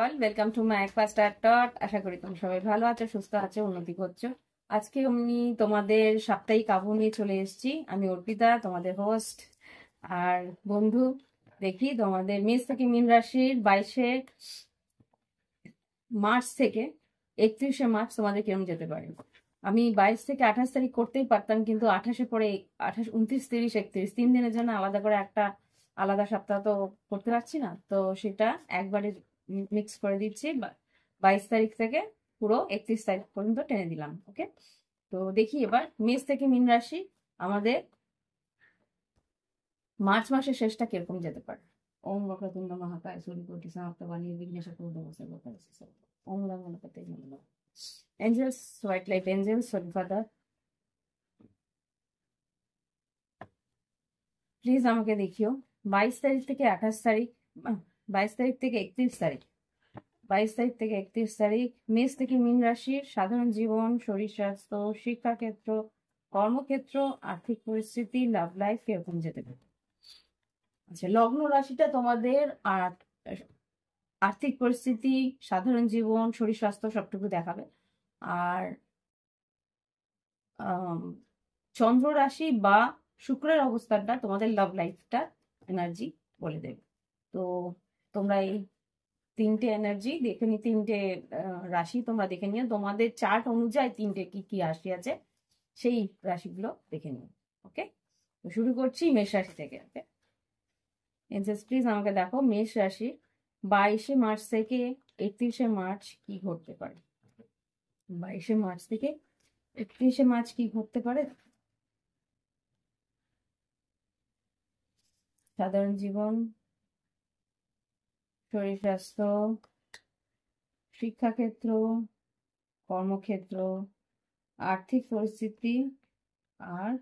All, welcome to my faster thought. আশা করি তোমরা সবাই ভালো আছো, সুস্থ আছো, উন্নতি করছো। আজকে আমি তোমাদের সাপ্তাহিক আবহ নিয়ে চলে এসেছি। আমি অর্পিতা, তোমাদের হোস্ট আর বন্ধু। দেখি তোমাদের মেষ থেকে মীন রাশির 22শে মার্চ থেকে 31শে মার্চ তোমাদের কিরম যেতে পারে। আমি 22 থেকে 28 তারিখ করতেই পারতাম, কিন্তু 28-এ পরে 28, 29, 30, 31 3 দিনের জন্য আলাদা করে একটা আলাদা সপ্তাহ তো করতে পারছি না, তো সেটা একবারে মিক্স করে দিচ্ছি। 22 তারিখ থেকে পুরো 31 তারিখ পর্যন্ত টেনে দিলাম। ওকে, তো দেখি এবার মেষ থেকে মীন রাশি আমাদের মার্চ মাসের শেষটা কিরকম যেতে পারে। ওম বক্রতুণ্ড মহাকায় সূর্যকোটি সমপ্রভা নির্বিঘ্নে কুরুদেবসর্বকার্যেষু ওম নমো গণপতয়ে নমঃ। Angels, white light angels, Holy Father, please আমাকে দেখিও 22 তারিখ থেকে 28 তারিখ, 22 তারিখ থেকে 31 তারিখ, 22 তারিখ থেকে 31 তারিখ মেষ থেকে মীন রাশির সাধারণ জীবন, শরীর স্বাস্থ্য, শিক্ষাক্ষেত্র, কর্মক্ষেত্র, আর্থিক পরিস্থিতি, লাভ লাইফ কিরকম যেতে পারে। আচ্ছা, লগ্ন রাশিটা তোমাদের আর্থিক পরিস্থিতি, সাধারণ জীবন, শরীর স্বাস্থ্য সবটুকু দেখাবে। আর চন্দ্র রাশি বা শুক্রের অবস্থানটা তোমাদের লাভ লাইফটা এনার্জি বলে দেবে। তো তোমরা এই তিনটে এনার্জি দেখে নি, তিনটে রাশি তোমরা দেখে নিও, তোমাদের চার্ট অনুযায়ী তিনটে কি কি রাশি আছে সেই রাশিগুলো দেখে নিও। ওকে, তো শুরু করছি মেষ রাশি থেকে। ওকে, এনজেলস প্লিজ আমাকে দেখো মেষ রাশি 22শে মার্চ থেকে 31শে মার্চ কি ঘটতে পারে। 22শে মার্চ থেকে 31শে মার্চ কি ঘটতে পারে। সাধারণ জীবন, শরীর স্বাস্থ্য, শিক্ষাক্ষেত্র, কর্মক্ষেত্র, আর্থিক পরিস্থিতি আর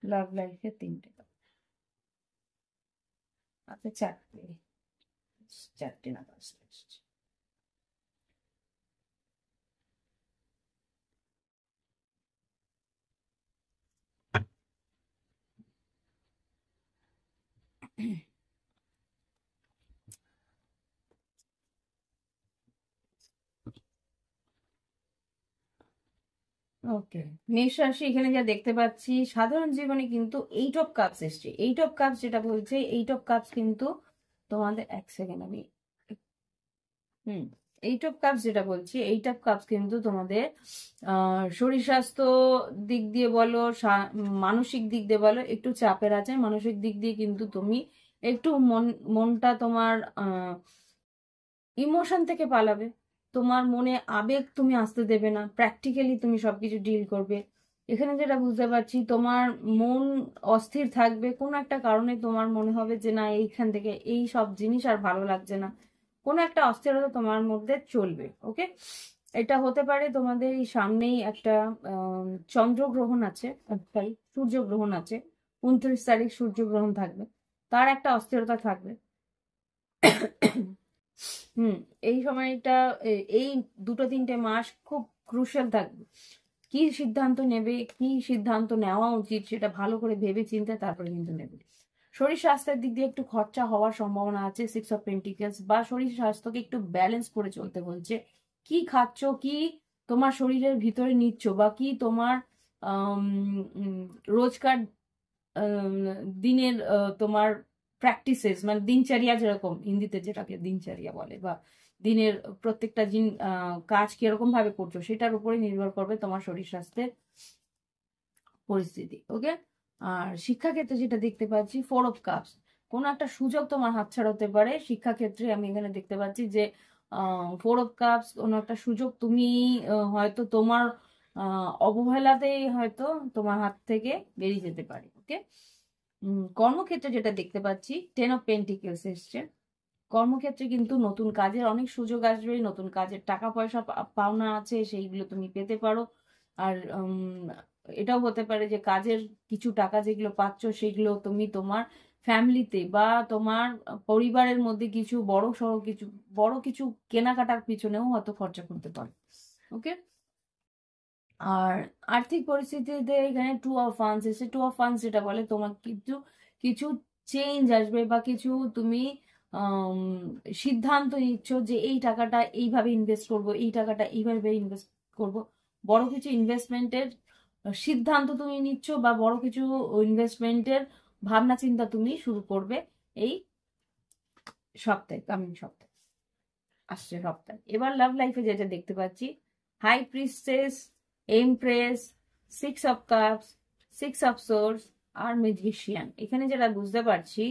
লাভ লাইফের তিনটে। আচ্ছা, চারটে না পাঁচটা এসেছে। ওকে, মেষ রাশি এখানে যা দেখতে পাচ্ছি সাধারণ জীবনে কিন্তু 8 অফ কাপস এসছে। 8 অফ কাপস যেটা বলছে, 8 অফ কাপস কিন্তু তোমাদের, এক সেকেন্ড আমি 8 অফ কাপস যেটা বলছি, 8 অফ কাপস কিন্তু তোমাদের শরীর স্বাস্থ্য দিক দিয়ে বলো, মানসিক দিক দিয়ে বলো, একটু চাপের আছে। মানসিক দিক দিয়ে কিন্তু তুমি একটু মনটা তোমার ইমোশন থেকে পালাবে, তোমার মনে আবেগ তুমি আসতে দেবে না, প্র্যাকটিক্যালি তুমি সবকিছু ডিল করবে। এখানে যেটা বুঝতে পারছি, তোমার মন অস্থির থাকবে, কোনো একটা কারণে তোমার মনে হবে যে না, এইখান থেকে এই সব জিনিস আর ভালো লাগছে না, কোনো একটা অস্থিরতা তোমার মধ্যে চলবে। ওকে, এটা হতে পারে তোমাদের এই সামনেই একটা চন্দ্রগ্রহণ আছে, সরি সূর্যগ্রহণ আছে, 29 তারিখ সূর্যগ্রহণ থাকবে, তার একটা অস্থিরতা থাকবে। এই সময়টা, এই 2-3 মাস খুব ক্রুশিয়াল থাকবে। কি সিদ্ধান্ত নেবে, কি সিদ্ধান্ত নেওয়া উচিত সেটা ভালো করে ভেবে চিন্তে তারপরে কিন্তু নেবে। শরীর স্বাস্থ্যের দিক দিয়ে একটু খরচা হওয়ার সম্ভাবনা আছে, 6 অফ পেন্টিকেলস, বা শরীর স্বাস্থ্যকে একটু ব্যালেন্স করে চলতে বলছে। কি খাচ্ছ, কি তোমার শরীরের ভিতরে নিচ্ছ, বা কি তোমার রোজকার দিনের তোমার প্র্যাকটিসেস, মানে দিনচর্যা, যেরকম হিন্দিতে যেটাকে দিনচর্যা বলে, বা দিনের প্রত্যেকটা কাজ কিরকম ভাবে করছো সেটার উপরে নির্ভর করবে তোমার শরীর স্বাস্থ্যের পরিস্থিতি। ওকে, আর শিক্ষাক্ষেত্রে যেটা দেখতে পাচ্ছি, 4 অফ কাপস, কোনো একটা সুযোগ তোমার হাতছাড়া হতে পারে শিক্ষাক্ষেত্রে। আমি এখানে দেখতে পাচ্ছি যে 4 অফ কাপস, কোনো একটা সুযোগ তুমি হয়তো তোমার অবহেলাতেই হয়তো তোমার হাত থেকে বেরিয়ে যেতে পারে। ওকে, কর্মক্ষেত্রে যেটা দেখতে পাচ্ছি, 10 অফ পেন্টিকেলস এসছে। কর্মক্ষেত্রে কিন্তু নতুন কাজের অনেক সুযোগ আসবে, নতুন কাজের টাকা পয়সা পাওনা আছে, সেইগুলো তুমি পেতে পারো। আর এটাও হতে পারে যে কাজের কিছু টাকা যেগুলো পাচ্ছ সেগুলো তুমি তোমার ফ্যামিলিতে বা তোমার পরিবারের মধ্যে কিছু বড় কিছু কেনাকাটার পিছনেও হয়তো খরচা করতে পারো। ওকে, আর আর্থিক পরিস্থিতিতে এখানে 2 অফ ওয়ান্স এসে। 2 অফ ওয়ান্স যেটা বলে তোমার কিছু কিছু চেঞ্জ আসবে, বা কিছু তুমি আম, সিদ্ধান্ত নিচ্ছ যে এই টাকাটা এইভাবে ইনভেস্ট করব, এই টাকাটা এইভাবে ইনভেস্ট করব, বড় কিছু ইনভেস্টমেন্টের সিদ্ধান্ত তুমি নিচ্ছ বা বড় কিছু ইনভেস্টমেন্টের ভাবনা চিন্তা তুমি শুরু করবে এই সপ্তাহে, কামিং সপ্তাহে, আসছে সপ্তাহে। এবার লাভ লাইফে যেটা দেখতে পাচ্ছি, high priestess, empress, 6 of cups, 6 of swords আর ম্যাজিশিয়ান। এখানে যেটা বুঝতে পারছি,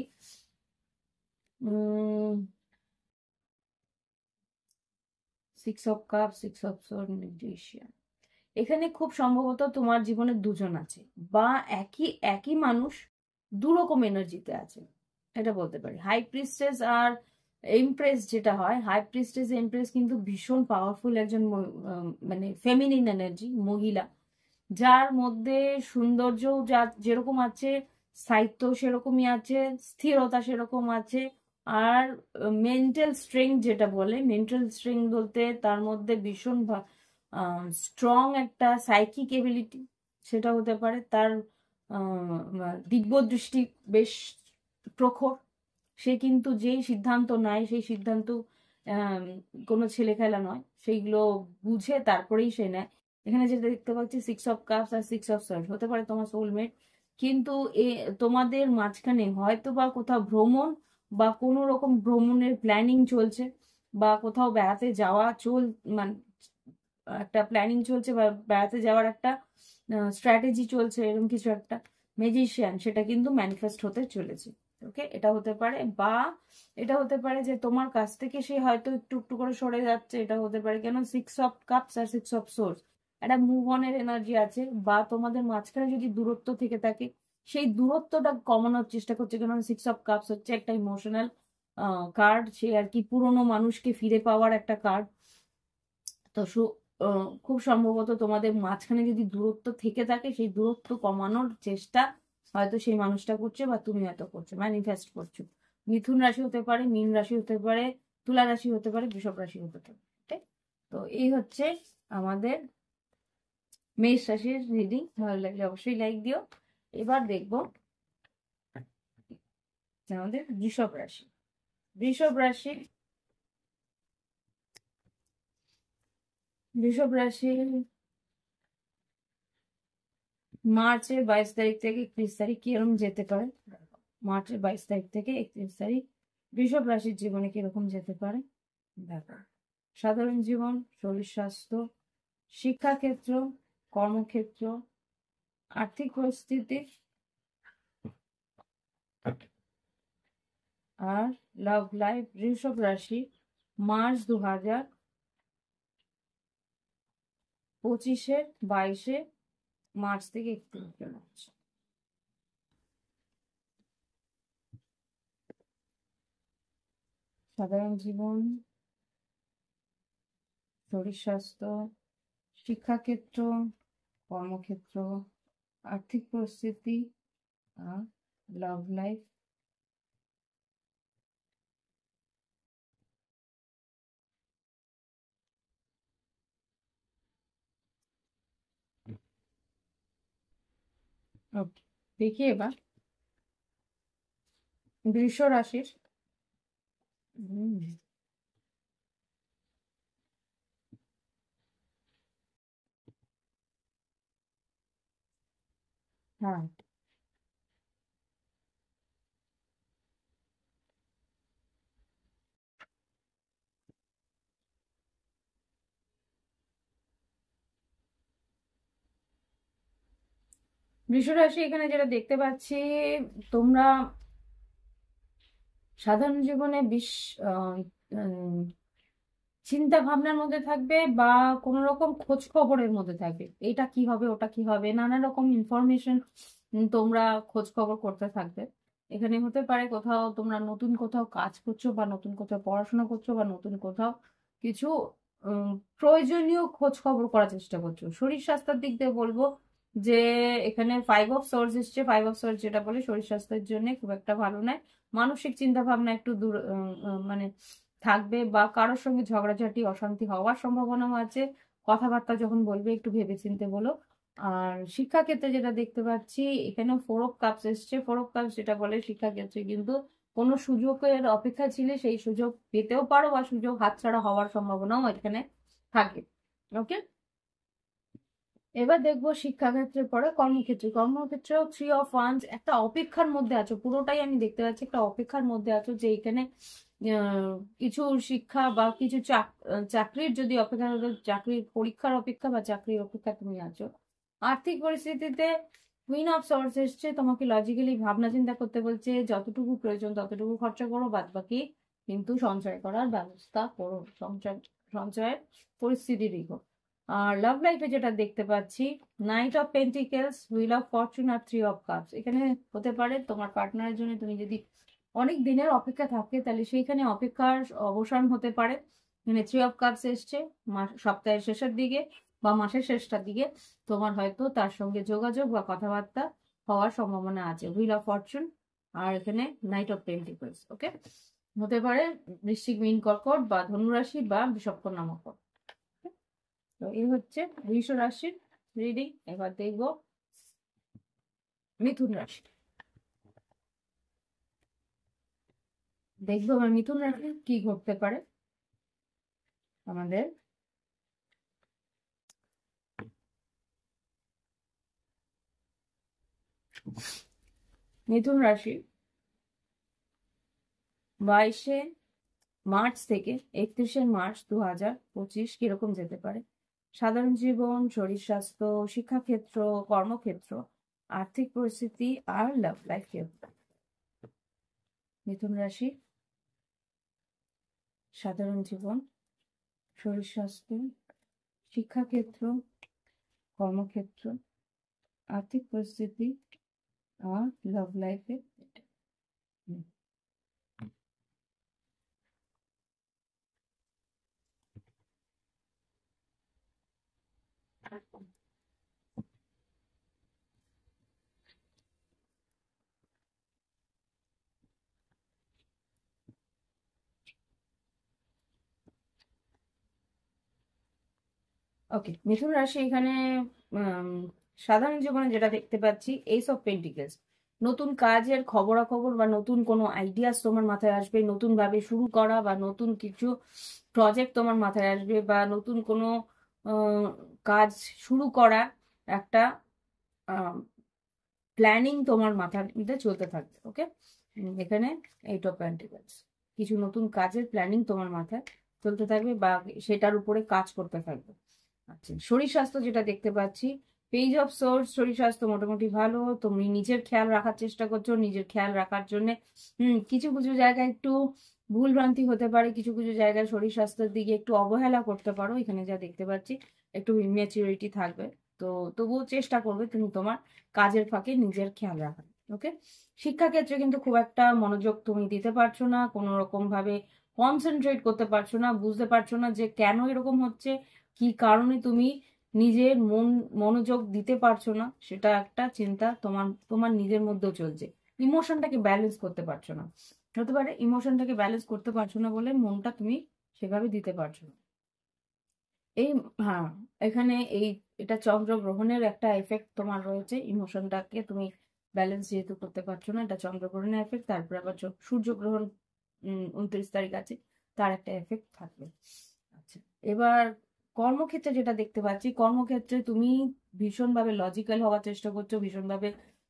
6 of cups, 6 of swords, magician. এখানে খুব সম্ভবত তোমার জীবনে দুজন আছে, বা একই একই মানুষ দুরকম এনার্জিতে আছে, এটা বলতে পারি। হাই প্রিস্টেস আর এমপ্রেস যেটা হয়, হাই প্রিস্টেস এমপ্রেস কিন্তু ভীষণ পাওয়ারফুল একজন মানে ফেমিনিন এনার্জি, মহিলা, যার মধ্যে সৌন্দর্য যা যেরকম আছে, সাহিত্য সেরকমই আছে, স্থিরতা সেরকম আছে, আর মেন্টাল স্ট্রেংথ যেটা বলে, মেন্টাল স্ট্রেংথ বলতে তার মধ্যে ভীষণ স্ট্রং একটা সাইকিক এবিলিটি, সেটা হতে পারে। তার দিব্য দৃষ্টি বেশ প্রখর, সে কিন্তু যেই সিদ্ধান্ত নেয় সেই সিদ্ধান্ত কোনো ছেলে খেলা নয়, সেইগুলো বুঝে তারপরেই সে নেয়। এখানে যেটা দেখতে পাচ্ছি, 6 অফ কাপস আর 6 অফ সোর্স, হতে পারে তোমার সোলমেট, কিন্তু তোমাদের মাঝখানে হয়তো বা কোথাও ভ্রমণ বা কোনো রকম ভ্রমণের প্ল্যানিং চলছে, বা কোথাও বেড়াতে যাওয়া মানে একটা প্ল্যানিং চলছে, বা বেড়াতে যাওয়ার একটা স্ট্র্যাটেজি চলছে, এরকম কিছু একটা। ম্যাজিশিয়ান, সেটা কিন্তু ম্যানিফেস্ট হতে চলেছে। ওকে, এটা হতে পারে, বা এটা হতে পারে যে তোমার কাছ থেকে সে হয়তো একটু একটু করে সরে যাচ্ছে, এটা হতে পারে। কেন 6 অফ কাপস আর 6 অফ সোর্স, একটা মুভ অনের এনার্জি আছে, বা তোমাদের মাঝখানে যদি দূরত্ব থেকে থাকে, সেই দূরত্বটা কমানোর চেষ্টা করছে। কেন 6 অফ কাপস হচ্ছে একটা ইমোশনাল কার্ড, সে আর কি পুরোনো মানুষকে ফিরে পাওয়ার একটা কার্ড। তো খুব সম্ভবত তোমাদের মাঝখানে যদি দূরত্ব থেকে থাকে, সেই দূরত্ব কমানোর চেষ্টা হয়তো সেই মানুষটা করছে, বা তুমি হয়তো করছো, ম্যানিফেস্ট করছো। মিথুন রাশি হতে পারে, মীন রাশি হতে পারে, তুলা রাশি হতে পারে, বৃষভ রাশি হতে পারে। ঠিক? তো এই হচ্ছে আমাদের মেষ রাশির রিডিং। ভালো লাগলে অবশ্যই লাইক দিও। এবার দেখবো আমাদের বৃষভ রাশি। বৃষভ রাশি, বৃষভ রাশি মার্চের 22 তারিখ থেকে 31 তারিখ কিরকম যেতে পারে। মার্চের 22 তারিখ থেকে 31 তারিখ বৃষভ রাশির জীবনে কিরকম যেতে পারে দেখো। সাধারণ জীবন, শরীর স্বাস্থ্য, শিক্ষাক্ষেত্র, কর্মক্ষেত্র, আর্থিক পরিস্থিতি আর লাভ লাইফ। বৃষভ রাশি মার্চ 2025-এর 22 মার্চ থেকে 31 মার্চ। সাধারণ জীবন, শরীর স্বাস্থ্য, শিক্ষাক্ষেত্র, কর্মক্ষেত্র, আর্থিক পরিস্থিতি আর লাভ লাইফ। দেখি এবার বৃষ রাশির হ্যাঁ, বৃষ রাশি এখানে যেটা দেখতে পাচ্ছি, তোমরা সাধারণ জীবনে চিন্তা ভাবনার মধ্যে থাকবে, বা কোন রকম খোঁজ খবরের মধ্যে থাকবে, এটা কি হবে ওটা কি হবে, নানা রকম ইনফরমেশন তোমরা খোঁজ খবর করতে থাকবে। এখানে হতে পারে কোথাও তোমরা নতুন কোথাও কাজ করছো, বা নতুন কোথাও পড়াশোনা করছো, বা নতুন কোথাও কিছু উম, প্রয়োজনীয় খোঁজ খবর করার চেষ্টা করছো। শরীর স্বাস্থ্যের দিক দিয়ে বলবো যে এখানে 5 অফ সোর্স এসছে। 5 অফ সোর্স যেটা বলে শরীর স্বাস্থ্যের জন্য খুব একটা ভালো নয়। মানসিক চিন্তা ভাবনা একটু দূর মানে থাকবে, বা কারোর সঙ্গে ঝগড়াঝাটি অশান্তি হওয়ার সম্ভাবনাও আছে। কথাবার্তা যখন বলবে একটু ভেবেচিন্তে বলো। আর শিক্ষাক্ষেত্রে যেটা দেখতে পাচ্ছি, এখানে 4 অফ কাপস এসছে। 4 অফ কাপস যেটা বলে শিক্ষাক্ষেত্রে কিন্তু কোনো সুযোগের অপেক্ষা ছিলে সেই সুযোগ পেতেও পারো, বা সুযোগ হাতছাড়া হওয়ার সম্ভাবনাও এখানে থাকে। ওকে, এবার দেখবো শিক্ষাক্ষেত্রের পরে কর্মক্ষেত্রে। কর্মক্ষেত্রেও 3 of Wands, একটা অপেক্ষার মধ্যে আছো, পুরোটাই আমি দেখতে পাচ্ছি একটা অপেক্ষার মধ্যে আছো, যে এখানে কিছু শিক্ষা বা কিছু চাকরির যদি অপেক্ষা, চাকরির পরীক্ষার অপেক্ষা বা চাকরির অপেক্ষা তুমি আছো। আর্থিক পরিস্থিতিতে কুইন অফ সর্টস এসছে, তোমাকে লজিক্যালি ভাবনা চিন্তা করতে বলছে, যতটুকু প্রয়োজন ততটুকু খরচা করো, বাদ বাকি কিন্তু সঞ্চয় করার ব্যবস্থা করো, সঞ্চয়ের পরিস্থিতি দেখো। আর লাভ লাইফে যেটা দেখতে পাচ্ছি, knight of pentacles, wheel of fortune আর 3 of Cups। এখানে হতে পারে তোমার পার্টনারের জন্য তুমি যদি অনেক দিনের অপেক্ষা থাকে, তাহলে সেইখানে অপেক্ষার অবসান হতে পারে। এখানে 3 of Cups এসছে, সপ্তাহের শেষের দিকে বা মাসের শেষটার দিকে তোমার হয়তো তার সঙ্গে যোগাযোগ বা কথাবার্তা হওয়ার সম্ভাবনা আছে। হুইল অফ ফরচুন আর এখানে নাইট অফ পেন্টিকলস। ওকে, হতে পারে বৃশ্চিক, মীন, কর্কট বা ধনুরাশি বা বিষবকন্যা মকর। তো এই হচ্ছে বৃষ রাশির রিডিং। এবার দেখবো মিথুন রাশি। দেখবো এবার মিথুন রাশি কি ঘটতে পারে আমাদের। মিথুন রাশি 22শে মার্চ থেকে 31শে মার্চ 2025 কিরকম যেতে পারে। সাধারণ জীবন, শরীর স্বাস্থ্য, শিক্ষাক্ষেত্র, কর্মক্ষেত্র, আর্থিক পরিস্থিতি আর লাভ লাইফ। মিথুন রাশি সাধারণ জীবন, শরীর স্বাস্থ্য, শিক্ষাক্ষেত্র, কর্মক্ষেত্র, আর্থিক পরিস্থিতি আর লাভ লাইফে। ওকে, মিথুন রাশি এখানে সাধারণ জীবনে যেটা দেখতে পাচ্ছি, এইস অফ পেন্টিকেলস, নতুন কাজের খবরাখবর বা নতুন কোনো আইডিয়াস তোমার মাথায় আসবে, নতুন ভাবে শুরু করা বা নতুন কিছু প্রজেক্ট তোমার মাথায় আসবে, বা নতুন কোনো কাজ শুরু করা একটা প্ল্যানিং তোমার মাথার মধ্যে চলতে থাকবে। ওকে, এখানে 8 of Pentacles, কিছু নতুন কাজের প্ল্যানিং তোমার মাথায় চলতে থাকবে বা সেটার উপরে কাজ করতে থাকবে। আচ্ছা, শরীর স্বাস্থ্য যেটা দেখতে পাচ্ছি, পেজ অফ সোর্স, শরীর স্বাস্থ্য মোটামুটি ভালো, তুমি নিজের খেয়াল রাখার চেষ্টা করছো, নিজের খেয়াল রাখার জন্য কিছু কিছু জায়গায় একটু ভুল ভ্রান্তি হতে পারে, কিছু কিছু জায়গায় শরীর স্বাস্থ্যের দিকে একটু অবহেলা করতে পারো, এখানে যা দেখতে পাচ্ছি একটু ইম্যাচুরিটি থাকবে। তো তবুও চেষ্টা করবে তুমি তোমার কাজের ফাঁকে নিজের খেয়াল রাখার। ওকে, শিক্ষাক্ষেত্রে কিন্তু খুব একটা মনোযোগ তুমি দিতে পারছো না, কোনো রকম ভাবে কনসেন্ট্রেট করতে পারছো না, বুঝতে পারছো না যে কেন এরকম হচ্ছে, কি কারণে তুমি নিজের মনোযোগ দিতে পারছো না, সেটা একটা চিন্তা তোমার তোমার নিজের মধ্যেও চলছে। ইমোশনটাকে ব্যালেন্স করতে পারছো না, হতে পারে ইমোশনটাকে ব্যালেন্স করতে পারছো না বলে মনটা তুমি সেভাবে দিতে পারছো না। এই, হ্যাঁ, এখানে এটা চন্দ্রগ্রহণের একটা এফেক্ট তোমার রয়েছে, ইমোশনটাকে তুমি ব্যালেন্স যেহেতু করতে পারছো না, এটা চন্দ্রগ্রহণের এফেক্ট। তারপরে আবার সূর্যগ্রহণ 29 তারিখ আছে, তার একটা এফেক্ট থাকবে। আচ্ছা, এবার কর্মক্ষেত্রে যেটা দেখতে পাচ্ছি, কর্মক্ষেত্রে তুমি ভীষণভাবে লজিক্যাল হওয়ার চেষ্টা করছো, ভীষণভাবে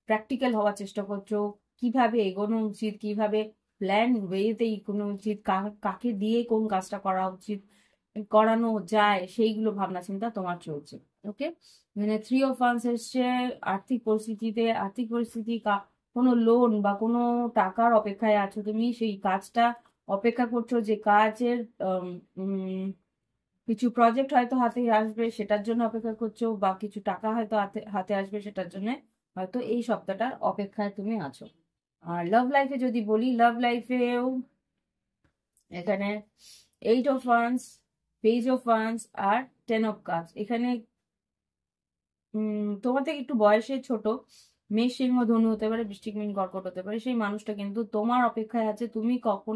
প্র্যাকটিক্যাল হওয়ার চেষ্টা করছো, কিভাবে এগোনো উচিত, কিভাবে প্ল্যান ওয়েতে এগোনো উচিত, কাকে দিয়ে কোন কাজটা করা উচিত, করানো যায়, সেইগুলো ভাবনা চিন্তা তোমার চলছে। ওকে, মানে 3 of Wands এসছে, আর্থিক পরিস্থিতি কোনো লোন বা কোনো টাকার অপেক্ষায় আছো তুমি, সেই কাজটা অপেক্ষা করছো, যে কাজের কিছু প্রজেক্ট হয়তো হাতে আসবে, সেটার জন্য অপেক্ষা করছো, বা কিছু টাকা হয়তো হাতে হাতে আসবে, সেটার জন্য হয়তো এই সপ্তাহটার অপেক্ষায় তুমি আছো। আর লাভ লাইফে যদি বলি, লাভ লাইফেও এখানে 8 of Wands, page of wands আর 10 of Cups। এখানে তোমার থেকে একটু বয়সে ছোট, মেষ, সিংহ, ধনু হতে পারে, বৃশ্চিক, মীন, কর্কট হতে পারে, সেই মানুষটা কিন্তু তোমার অপেক্ষায় আছে, তুমি কখন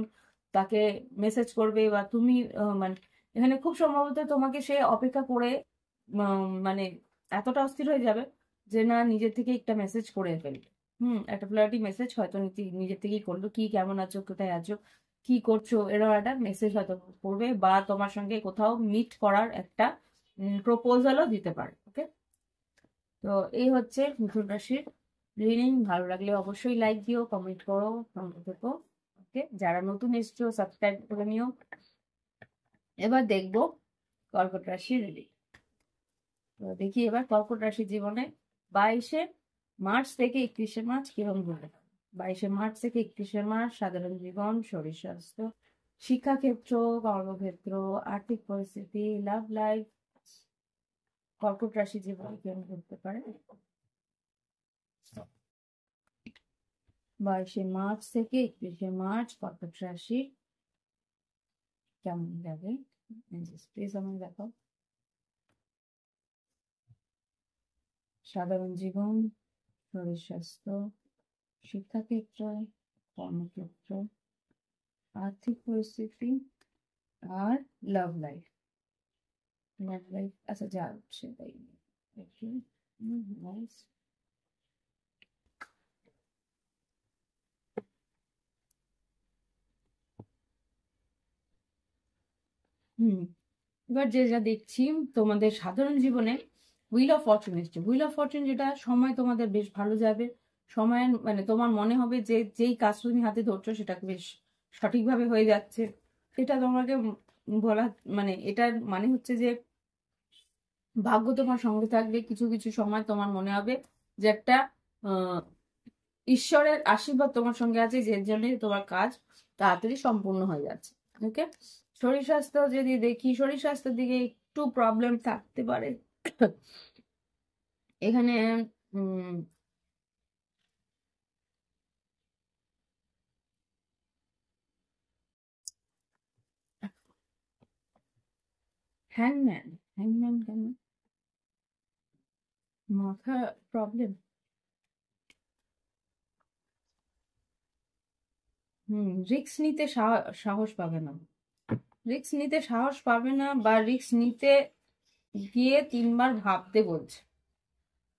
তাকে মেসেজ করবে, বা তুমি মানে এখানে খুব সম্ভবত তোমাকে সে অপেক্ষা করে মানে এতটা অস্থির হয়ে যাবে যে না, নিজের থেকে একটা মেসেজ করে ফেলবে। একটা ফ্লার্টি মেসেজ হয়তো নিজের থেকেই করলো, কি কেমন আছো, কোথায় আছো, কি করছো, এরকম একটা মেসেজ হয়তো করবে, বা তোমার সঙ্গে কোথাও মিট করার একটা প্রপোজালও দিতে পারে। ওকে, তো এই হচ্ছে মিথুন রাশির রিডিং। ভালো লাগলে অবশ্যই লাইক দিও, কমেন্ট করো, সঙ্গে থেকো। ওকে, যারা নতুন এসছো সাবস্ক্রাইব করে নিও। এবার দেখবো কর্কট রাশির রিডিং। তো দেখি এবার কর্কট রাশির জীবনে 22শে মার্চ থেকে 31শে মার্চ কিরকম ঘুরে। 22শে মার্চ থেকে 31শে মার্চ সাধারণ জীবন, শরীর স্বাস্থ্য, শিক্ষাক্ষেত্র, কর্মক্ষেত্র, আর্থিক পরিস্থিতি, লাভ লাইফ, কর্কট রাশি জীবন কেমন ঘুরতে পারে 22শে মার্চ থেকে 31শে মার্চ কর্কট রাশি কেমন যাবে। প্লিজ আমাকে দেখাও। সাধারণ জীবন, শরীর স্বাস্থ্য, শিক্ষাক্ষেত্র, কর্মক্ষেত্র, আর্থিক পরিস্থিতি আর লাভ লাইফ। লাভ লাইফ আচ্ছা যা সেটাই। নাইস। হুম এবার যে যা দেখছি তোমাদের সাধারণ জীবনে হুইল অফ ফরচুন এসছে। হুইল অফ ফরচুন যেটা সময় তোমাদের বেশ ভালো যাবে। সময়ের মানে তোমার মনে হবে যে যেই কাজ তুমি হাতে ধরছো সেটা বেশ সঠিকভাবে হয়ে যাচ্ছে। এটা তোমাকে বলা মানে এটার মানে হচ্ছে যে ভাগ্য তোমার সঙ্গে থাকবে। কিছু কিছু সময় তোমার মনে হবে যে একটা আহ ঈশ্বরের আশীর্বাদ তোমার সঙ্গে আছে, যে জন্য তোমার কাজ তাড়াতাড়ি সম্পূর্ণ হয়ে যাচ্ছে। ওকে, শরীর স্বাস্থ্য যদি দেখি, শরীর স্বাস্থ্যের দিকে একটু প্রবলেম থাকতে পারে এখানে। উম হ্যাংম্যান, হ্যাংম্যান কেন? মাথা প্রবলেম। রিস্ক নিতে সাহস পাবে না। রিস্ক নিতে সাহস পাবে না, বা রিস্ক নিতে গিয়ে 3বার ভাবতে বলছে।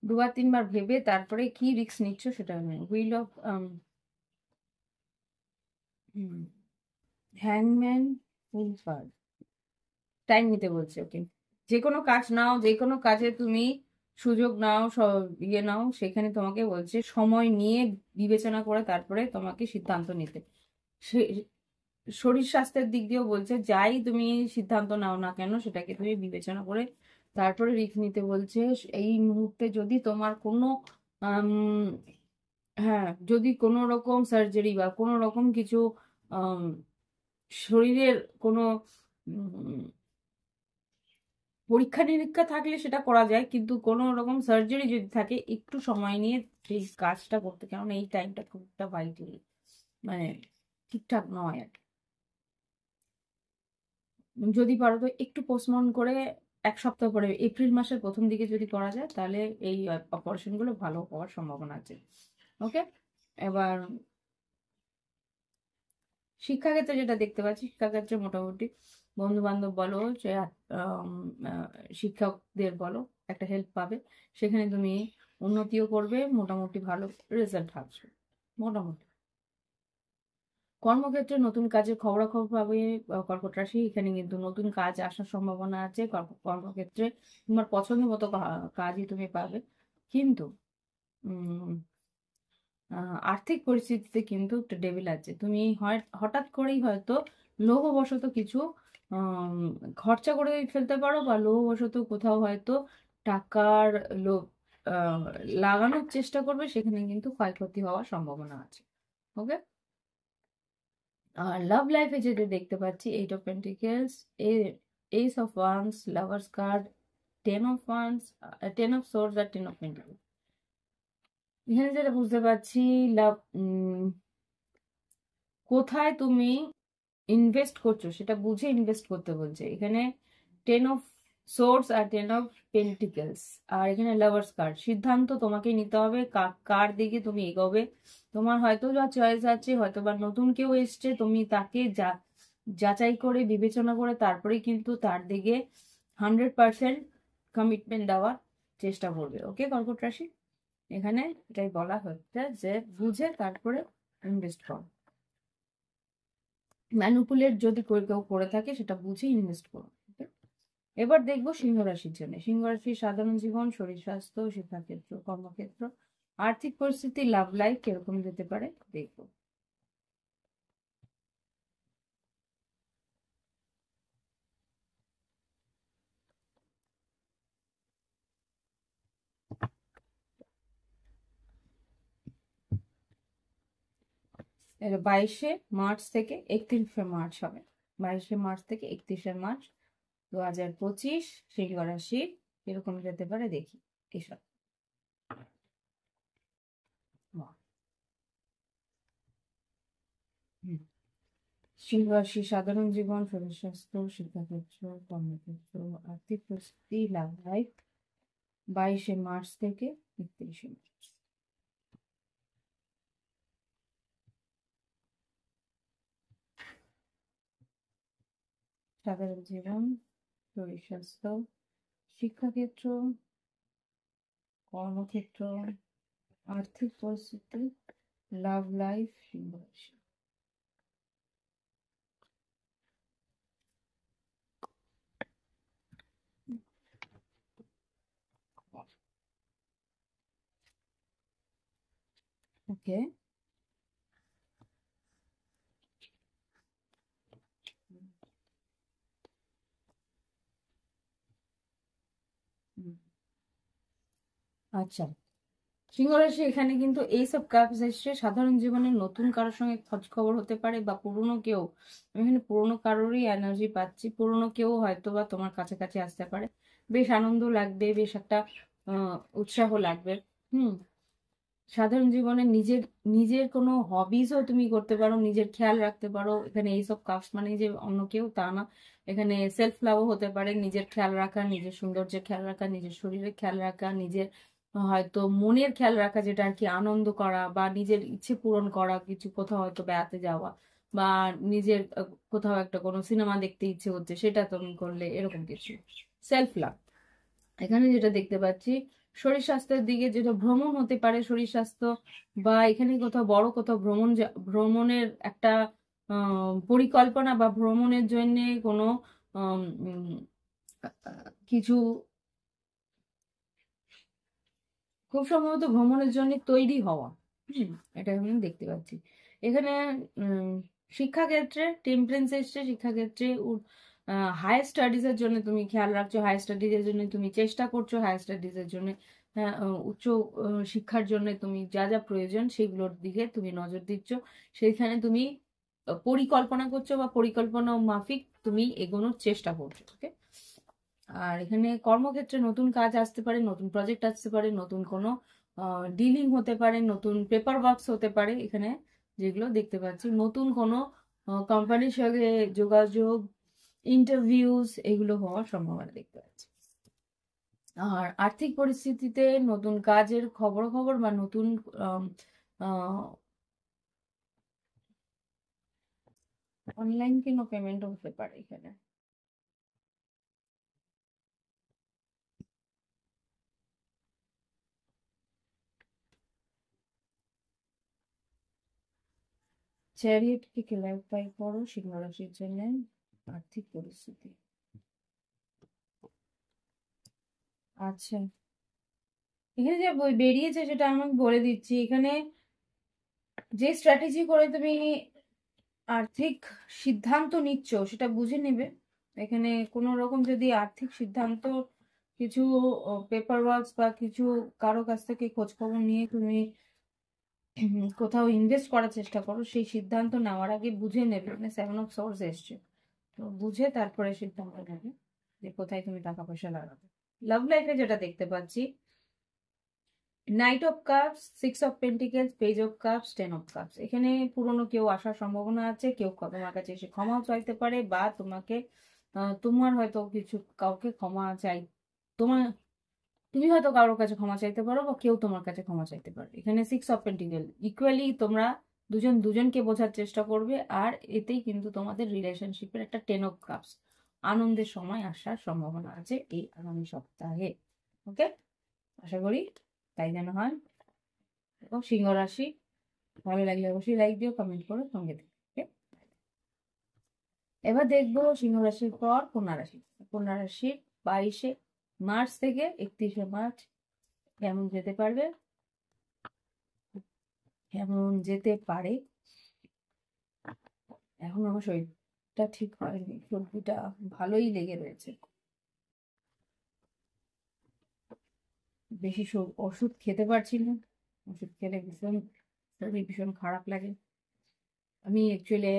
2-3বার ভেবে তারপরে কি রিস্ক নিচ্ছ সেটা নেই। হুইল অফ হ্যাংম্যান, হুইল কার্ড, টাইম নিতে বলছে। ওকে, যে কোনো কাজ নাও, যে কোনো কাজে তুমি সুযোগ নাও, ইয়ে নাও, সেখানে তোমাকে বলছে সময় নিয়ে বিবেচনা করে তারপরে তোমাকে সিদ্ধান্ত নিতে। শরীর স্বাস্থ্যের দিক দিয়েও বলছে যাই তুমি সিদ্ধান্ত নাও না কেন সেটাকে তুমি বিবেচনা করে তারপরে রিস্ক নিতে বলছে। এই মুহূর্তে যদি তোমার কোনো আম, হ্যাঁ, যদি কোনো রকম সার্জারি বা কোনো রকম কিছু আম, শরীরের কোনো পরীক্ষা নিরীক্ষা থাকলে সেটা করা যায়, কিন্তু কোনো রকম সার্জারি যদি থাকে একটু সময় নিয়ে সেই কাজটা করতে, কারণ এই টাইমটা খুব একটা ভাইটাল মানে ঠিকঠাক নয় আর কি। যদি পারো তো একটু পোস্টপোন করে 1 সপ্তাহ পরে এপ্রিল মাসের প্রথম দিকে যদি করা যায় তাহলে এই অপারেশন গুলো ভালো হওয়ার সম্ভাবনা আছে। ওকে, এবার শিক্ষাক্ষেত্রে যেটা দেখতে পাচ্ছি, শিক্ষাক্ষেত্রে মোটামুটি বন্ধু বান্ধব বলো, যে আম, শিক্ষকদের বলো, একটা হেল্প পাবে। সেখানে তুমি উন্নতিও করবে, মোটামুটি ভালো রেজাল্ট আসবে মোটামুটি। কর্মক্ষেত্রে নতুন কাজের খবরাখবর পাবে কর্কট রাশি। এখানে কিন্তু নতুন কাজ আসার সম্ভাবনা আছে। কর্মক্ষেত্রে তোমার পছন্দ মতো কাজই তুমি পাবে, কিন্তু উম আর্থিক পরিস্থিতিতে কিন্তু একটা ডেভিল আছে। তুমি হঠাৎ করেই হয়তো লোভবশত কিছু আম, খরচা করে ফেলতে পারো, বা লোভবশত কোথাও হয়তো টাকার লোভ আহ, লাগানোর চেষ্টা করবে, সেখানে কিন্তু ক্ষয়ক্ষতি হওয়ার সম্ভাবনা আছে। ওকে, আর লাভ লাইফে যেটা দেখতে পাচ্ছি, 8 of pentacles, ace of wands, lovers card, 10 of wands, 10 of swords আর 10 অফ পেন্টিকেল। এখানে যেটা বুঝতে পারছি, লাভ কোথায় তুমি ইনভেস্ট করছো সেটা বুঝে ইনভেস্ট করতে বলছে এখানে। 10 অফ সোর্ডস আর 10 অফ পেন্টিকেলস, আর এখানে লাভার্স কার্ড। সিদ্ধান্ত তোমাকে নিতে হবে কার দিকে তুমি এগোবে। তোমার হয়তো যা চয়েস আছে, হয়তো বা নতুন কেউ এসছে, তুমি তাকে যাচাই করে বিবেচনা করে তারপরে কিন্তু তার দিকে 100% কমিটমেন্ট দেওয়ার চেষ্টা করবে। ওকে কর্কট রাশি, এখানে এটাই বলা হচ্ছে যে বুঝে তারপরে ইনভেস্ট করো। ম্যানুপুলেট যদি কেউ করে থাকে সেটা বুঝে ইনভেস্ট করো। এবার দেখবো সিংহ রাশির জন্য। সিংহ রাশির সাধারণ জীবন, শরীর স্বাস্থ্য, শিক্ষাক্ষেত্র, কর্মক্ষেত্র, আর্থিক পরিস্থিতি, লাভ লাইফ কিরকম যেতে পারে দেখবো। এটা 22শে মার্চ থেকে 31শে মার্চ হবে। 22শে মার্চ থেকে 31শে মার্চ 2025 সিংহ রাশি কিরকম যেতে পারে দেখি এসব। হুম। সিংহ রাশি সাধারণ জীবন, শরীর স্বাস্থ্য, শিক্ষাক্ষেত্র, কর্মক্ষেত্র, আর্থিক পরিস্থিতি, লাভ লাইফ 22শে মার্চ থেকে 31শে মার্চ। সাধারণ জীবন, শরীর স্বাস্থ্য, শিক্ষাক্ষেত্র, কর্মক্ষেত্র, আর্থিক পরিস্থিতি, লাভ লাইফ সিংহ রাশি। ওকে, আচ্ছা। সিংহ রাশি এখানে কিন্তু এইসব কাজ এসছে সাধারণ জীবনের নতুন কারোর সঙ্গে খোঁজ খবর হতে পারে, বা পুরনো কেউ, আমি এখানে পুরনো কারোরই এনার্জি পাচ্ছি, পুরনো কেউ হয়তো বা তোমার কাছাকাছি আসতে পারে। বেশ আনন্দ লাগবে, বেশ একটা উৎসাহ লাগবে। হুম। সাধারণ জীবনে নিজের নিজের কোনো হবিজও তুমি করতে পারো, নিজের খেয়াল রাখতে পারো। এখানে এইসব কাজ মানে যে অন্য কেউ তা না, এখানে সেলফ লাভও হতে পারে, নিজের খেয়াল রাখা, নিজের সৌন্দর্যের খেয়াল রাখা, নিজের শরীরের খেয়াল রাখা, নিজের হয়তো মনের খেয়াল রাখা, যেটা আর কি আনন্দ করা বা নিজের ইচ্ছে পূরণ করা, কিছু কোথাও হয়তো বেড়াতে যাওয়া, বা নিজের কোথাও একটা কোনো সিনেমা দেখতে ইচ্ছে হচ্ছে সেটা তুমি করলে, এরকম কিছু সেলফ লাভ। এখানে যেটা দেখতে পাচ্ছি শরীর স্বাস্থ্যের দিকে, যেটা ভ্রমণ হতে পারে শরীর স্বাস্থ্য, বা এখানে কোথাও বড় কোথাও ভ্রমণের একটা পরিকল্পনা, বা ভ্রমণের জন্য কোনো আম, উম, কিছু, খুব সম্ভবত ভ্রমণের জন্য তৈরি হওয়া। এটা আমি দেখতে পাচ্ছি এখানে। উম, শিক্ষাক্ষেত্রে টেম্পারেন্স এসছে, শিক্ষাক্ষেত্রে হায়ার স্টাডিজ এর জন্য তুমি খেয়াল রাখছো, হায়ার স্টাডিজ এর জন্য তুমি চেষ্টা করছো, হায়ার স্টাডিজ এর জন্য উচ্চ শিক্ষার জন্য তুমি যা যা প্রয়োজন সেগুলোর দিকে তুমি নজর দিচ্ছ, সেইখানে তুমি পরিকল্পনা করছো, বা পরিকল্পনা মাফিক তুমি এগোনোর চেষ্টা করছো। ওকে। আর এখানে কর্মক্ষেত্রে নতুন কাজ আসতে পারে, নতুন প্রজেক্ট আসতে পারে, নতুন কোনো ডিলিং হতে পারে, নতুন পেপার ওয়ার্কস হতে পারে। এখানে যেগুলো দেখতে পাচ্ছি নতুন কোনো কোম্পানির সঙ্গে যোগাযোগ, ইন্টারভিউস, এগুলো হওয়ার সম্ভাবনা দেখতে পাচ্ছি। আর আর্থিক পরিস্থিতিতে নতুন কাজের খবর বা নতুন অনলাইন কোনো পেমেন্টও হতে পারে এখানে। চ্যারিয়টকে ক্লারিফাই করো সিংহ রাশির জন্য আর্থিক পরিস্থিতি। আচ্ছা, এখানে যে বই বেরিয়েছে সেটা আমাকে বলে দিচ্ছি। এখানে যে স্ট্র্যাটেজি করে তুমি আর্থিক সিদ্ধান্ত নিচ্ছ সেটা বুঝে নেবে। এখানে কোনো রকম যদি আর্থিক সিদ্ধান্ত, কিছু পেপার ওয়ার্কস বা কিছু কারো কাছ থেকে খোঁজ খবর নিয়ে তুমি কোথাও ইনভেস্ট করার চেষ্টা করো, সেই সিদ্ধান্ত নেওয়ার আগে বুঝে নেবে। মানে 7 অফ সোর্স এসছে, তো বুঝে তারপরে সিদ্ধান্ত নেবে যে কোথায় তুমি টাকা পয়সা লাগাবে। লাভ লাইফে যেটা দেখতে পাচ্ছি, knight of cups, 6 of pentacles, page of cups, 10 of cups. এখানে পুরনো কেউ আসার সম্ভাবনা আছে, কেউ তোমার কাছে এসে ক্ষমাও চাইতে পারে, বা তোমাকে তোমার হয়তো কিছু কাউকে ক্ষমা চাই, তোমার তুমি হয়তো কারোর কাছে ক্ষমা চাইতে পারো, বা কেউ তোমার কাছে ক্ষমা চাইতে পারে। এখানে 6 অফ পেন্টিকেল, ইকুয়ালি তোমরা দুজন দুজনকে বোঝার চেষ্টা করবে, আর এতেই কিন্তু তোমাদের রিলেশনশিপের একটা 10 অফ কাপস আনন্দের সময় আসার সম্ভাবনা আছে এই আগামী সপ্তাহে। ওকে, আশা করি তাই যেন হয়। এবং সিংহ রাশি ভালো লাগলে অবশ্যই লাইক দিও, কমেন্ট করো, সঙ্গে দিও। এবার দেখবো সিংহ রাশির পর কন্যা রাশি। কন্যা রাশির 22শে মার্চ থেকে 31শে মার্চ কেমন যেতে পারবে, কেমন যেতে পারে। এখন আমার শরীরটা ঠিক হয়নি, সর্দিটা ভালোই লেগে রয়েছে। বেশি ওষুধ খেতে পারছি না, ওষুধ খেলে ভীষণ শরীর ভীষণ খারাপ লাগে। আমি অ্যাকচুয়ালি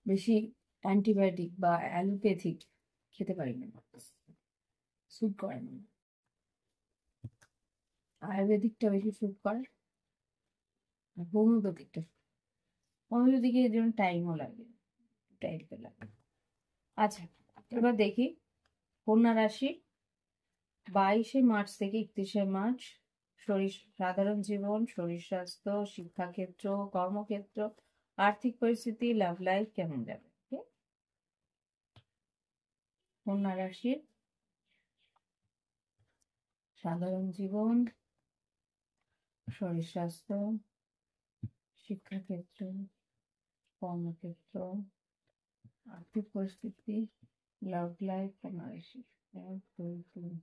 বেশি অ্যান্টিবায়োটিক বা অ্যালোপ্যাথিক খেতে পারি না, স্যুট করে না। আয়ুর্বেদিকটা বেশি স্যুট করে, আর হোমিওপ্যাথিকে এর জন্য টাইমও লাগে, টাইম তো লাগে। আচ্ছা, এবার দেখি কন্যা রাশি 22শে মার্চ থেকে 31শে মার্চ শরীর, সাধারণ জীবন, শরীর স্বাস্থ্য, শিক্ষাক্ষেত্র, কর্মক্ষেত্র, আর্থিক পরিস্থিতি, লাভ লাইফ কেমন যাবে। কন্যা রাশির সাধারণ জীবন, শরীর স্বাস্থ্য, শিক্ষাক্ষেত্র, কর্মক্ষেত্র, আর্থিক পরিস্থিতি, লাভ লাইফ। কন্যা রাশি 1 2 3।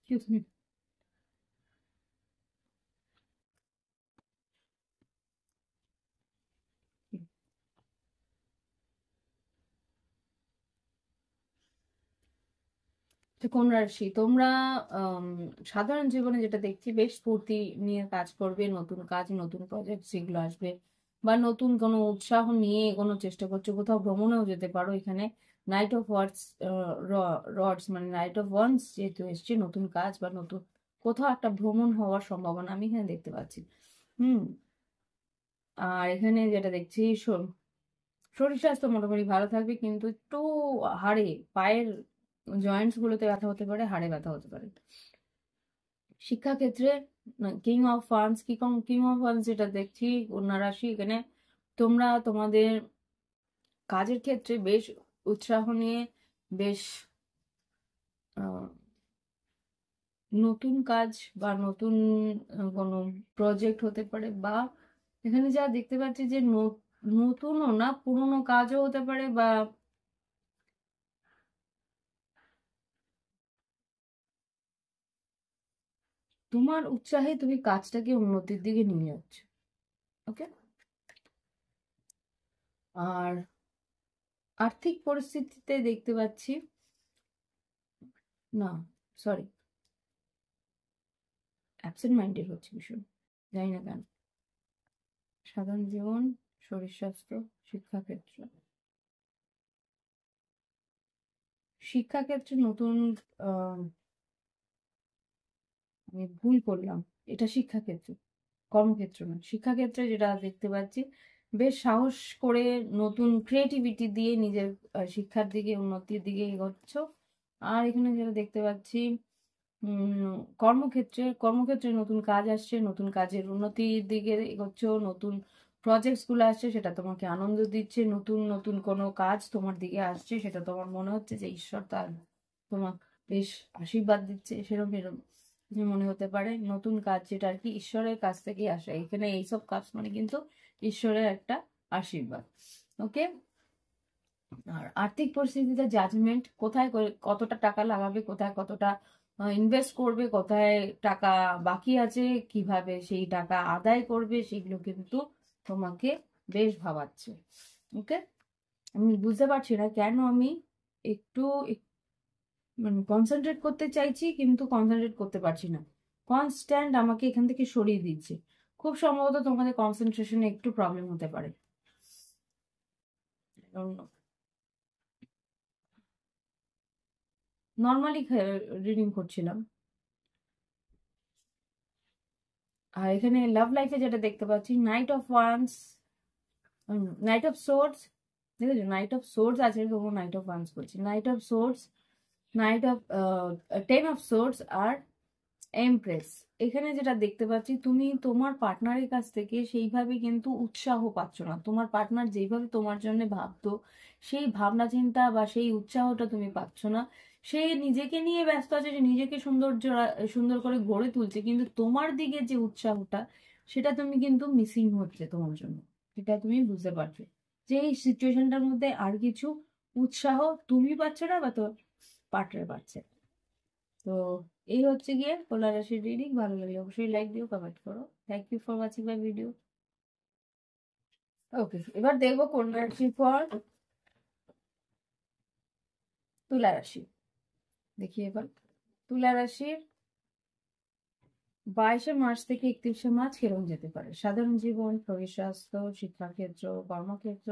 Excuse me. তো কন্যা রাশি তোমরা সাধারণ জীবনে যেটা দেখছি বেশ স্ফূর্তি নিয়ে কাজ করবে, নতুন কাজ, নতুন প্রজেক্ট যেগুলো আসবে, বা নতুন কোনো উৎসাহ নিয়ে এগোনোর চেষ্টা করছো, কোথাও ভ্রমণেও যেতে পারো। এখানে নাইট অফ ওয়ার্ডস রডস মানে নাইট অফ ওয়ান্স যেহেতু এসছে, নতুন কাজ বা নতুন কোথাও একটা ভ্রমণ হওয়ার সম্ভাবনা আমি এখানে দেখতে পাচ্ছি। আর এখানে যেটা দেখছি শরীর স্বাস্থ্য মোটামুটি ভালো থাকবে, কিন্তু একটু হাড়ে, পায়ের জয়েন্টস গুলোতে ব্যথা হতে পারে, হাড়ে ব্যথা হতে পারে। শিক্ষাক্ষেত্রে কিং অফ ওয়ান্স যেটা দেখছি কন্যা রাশি, এখানে তোমরা তোমাদের কাজের ক্ষেত্রে বেশ উৎসাহ নিয়ে বেশ নতুন কাজ বা নতুন কোনো প্রজেক্ট হতে পারে, বা এখানে যা দেখতে পাচ্ছি যে নতুনও না, পুরোনো কাজও হতে পারে, বা তোমার উৎসাহে তুমি কাজটাকে উন্নতির দিকে নিয়ে যাচ্ছ। ওকে। আর আর্থিক পরিস্থিতিতে দেখতে পাচ্ছি, না সরি, অ্যাবসেন্ট মাইন্ডেড হচ্ছে ভীষণ, জানি না কেন। সাধারণ জীবন, শরীর স্বাস্থ্য, শিক্ষাক্ষেত্র, শিক্ষাক্ষেত্রে নতুন আমি ভুল করলাম, এটা শিক্ষাক্ষেত্র, কর্মক্ষেত্র না, শিক্ষাক্ষেত্রে যেটা দেখতে পাচ্ছি বেশ সাহস করে নতুন ক্রিয়েটিভিটি দিয়ে নিজের শিক্ষার দিকে, উন্নতির দিকে এগোচ্ছ। আর এখানে যেটা দেখতে পাচ্ছি কর্মক্ষেত্রে নতুন কাজ আসছে, নতুন কাজের উন্নতির দিকে এগোচ্ছ, নতুন প্রজেক্টস গুলো আসছে, সেটা তোমাকে আনন্দ দিচ্ছে, নতুন নতুন কোনো কাজ তোমার দিকে আসছে, সেটা তোমার মনে হচ্ছে যে ঈশ্বর তার তোমাকে বেশ আশীর্বাদ দিচ্ছে, সেরকম এরকম মনে হতে পারে। নতুন কাজ যেটা আর কি ঈশ্বরের কাছ থেকে আসে, এখানে এইসব কাজ মানে কিন্তু ঈশ্বরের একটা আশীর্বাদ। ওকে। আর আর্থিক পরিস্থিতিতে জাজমেন্ট, কোথায় কতটা টাকা লাগাবে, কোথায় কতটা ইনভেস্ট করবে, কোথায় টাকা বাকি আছে, কিভাবে সেই টাকা আদায় করবে, সেগুলো কিন্তু তোমাকে বেশ ভাবাচ্ছে। ওকে। আমি বুঝতে পারছি না কেন আমি একটু মানে কনসেন্ট্রেট করতে চাইছি কিন্তু কনসেন্ট্রেট করতে পারছি না, কনস্ট্যান্ট আমাকে এখান থেকে সরিয়ে দিচ্ছে। খুব সম্ভবত তোমাদের কনসেন্ট্রেশনে একটু প্রবলেম হতে পারে। নর্মালি রিডিং করছিলাম। আর এখানে লাভ লাইফে যেটা দেখতে পাচ্ছি knight of wands, knight of swords, ঠিক আছে, নাইট অফ সোর্স আছে, তবু নাইট অফ ওয়ান্স বলছি, knight of swords, knight of 10 of swords আর এমপ্রেস, এখানে যেটা দেখতে পাচ্ছি তুমি তোমার পার্টনারের কাছ থেকে সেইভাবে কিন্তু উৎসাহ পাচ্ছ না। তোমার পার্টনার যেইভাবে তোমার জন্য ভাবতো সেই ভাবনা চিন্তা বা সেই উৎসাহটা তুমি পাচ্ছ না। সে নিজেকে নিয়ে ব্যস্ত আছে, যে নিজেকে সুন্দর করে গড়ে তুলছে, কিন্তু তোমার দিকে যে উৎসাহটা সেটা তুমি কিন্তু মিসিং হচ্ছে তোমার জন্য। সেটা তুমি বুঝতে পারছো যে এই সিচুয়েশনটার মধ্যে আর কিছু উৎসাহ তুমি পাচ্ছ না বা তোর পার্টনার পাচ্ছে। তো এই হচ্ছে গিয়ে পোলার রাশির রিডিং। ভালো লাগলে অবশ্যই লাইক দিও, কমেন্ট করো। Thank you for watching my video. Okay, এবার দেখবো কন্যা রাশির পর তুলা রাশি। দেখি এবার তুলা রাশির 22শে মার্চ থেকে 31শে মার্চ কিরকম যেতে পারে। সাধারণ জীবন, শরীর স্বাস্থ্য, শিক্ষাক্ষেত্র, কর্মক্ষেত্র,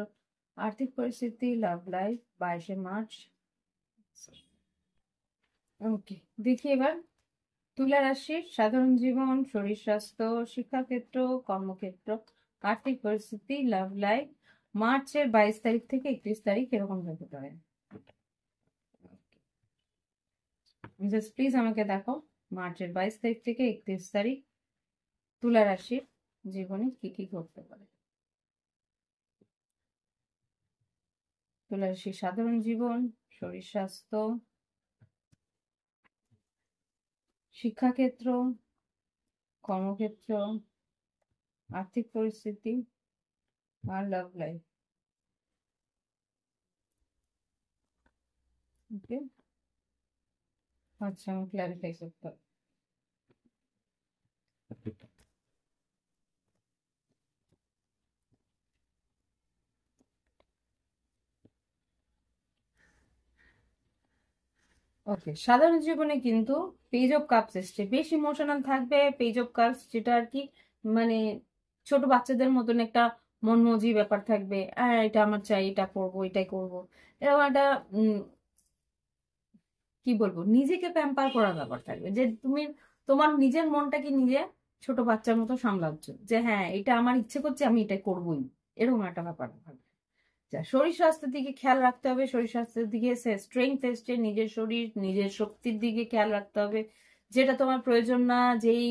আর্থিক পরিস্থিতি, লাভ লাইফ 22শে মার্চ। ওকে, দেখি এবার তুলা রাশির সাধারণ জীবন, শরীর স্বাস্থ্য, শিক্ষাক্ষেত্র, কর্মক্ষেত্র, আর্থিক পরিস্থিতি, লাভ লাইফ মার্চের 22 তারিখ থেকে 31 তারিখ এরকম যেতে পারে। জাস্ট প্লিজ আমাকে দেখো মার্চের 22 তারিখ থেকে 31 তারিখ তুলা রাশির জীবনে কি কি ঘটতে পারে। তুলা রাশির সাধারণ জীবন, শরীর স্বাস্থ্য, শিক্ষাক্ষেত্র, কর্মক্ষেত্র, আর্থিক পরিস্থিতি আর লাভ লাইফ। ওকে, আচ্ছা আমি ক্লারিফাই করতে হবে। ওকে, সাধারণ জীবনে কিন্তু পেজ অফ কাপস এসছে, বেশ ইমোশনাল থাকবে। পেজ অফ কাপস যেটা আর কি, মানে ছোট বাচ্চাদের মতন একটা মনমজি ব্যাপার থাকবে। এটা আমার চাই, এটা করবো, এটাই করবো, এরকম একটা কি বলবো, নিজেকে প্যাম্পার করার ব্যাপার থাকবে, যে তুমি তোমার নিজের মনটাকে নিজে ছোট বাচ্চার মতো সামলাচ্ছ, যে হ্যাঁ এটা আমার ইচ্ছে করছে, আমি এটাই করবোই, এরকম একটা ব্যাপার থাকবে। শরীর স্বাস্থ্যের দিকে খেয়াল রাখতে হবে। শরীর স্বাস্থ্যের দিকে স্ট্রেংথ এসছে, নিজের শরীর নিজের শক্তির দিকে খেয়াল রাখতে হবে। যেটা তোমার প্রয়োজন না, যেই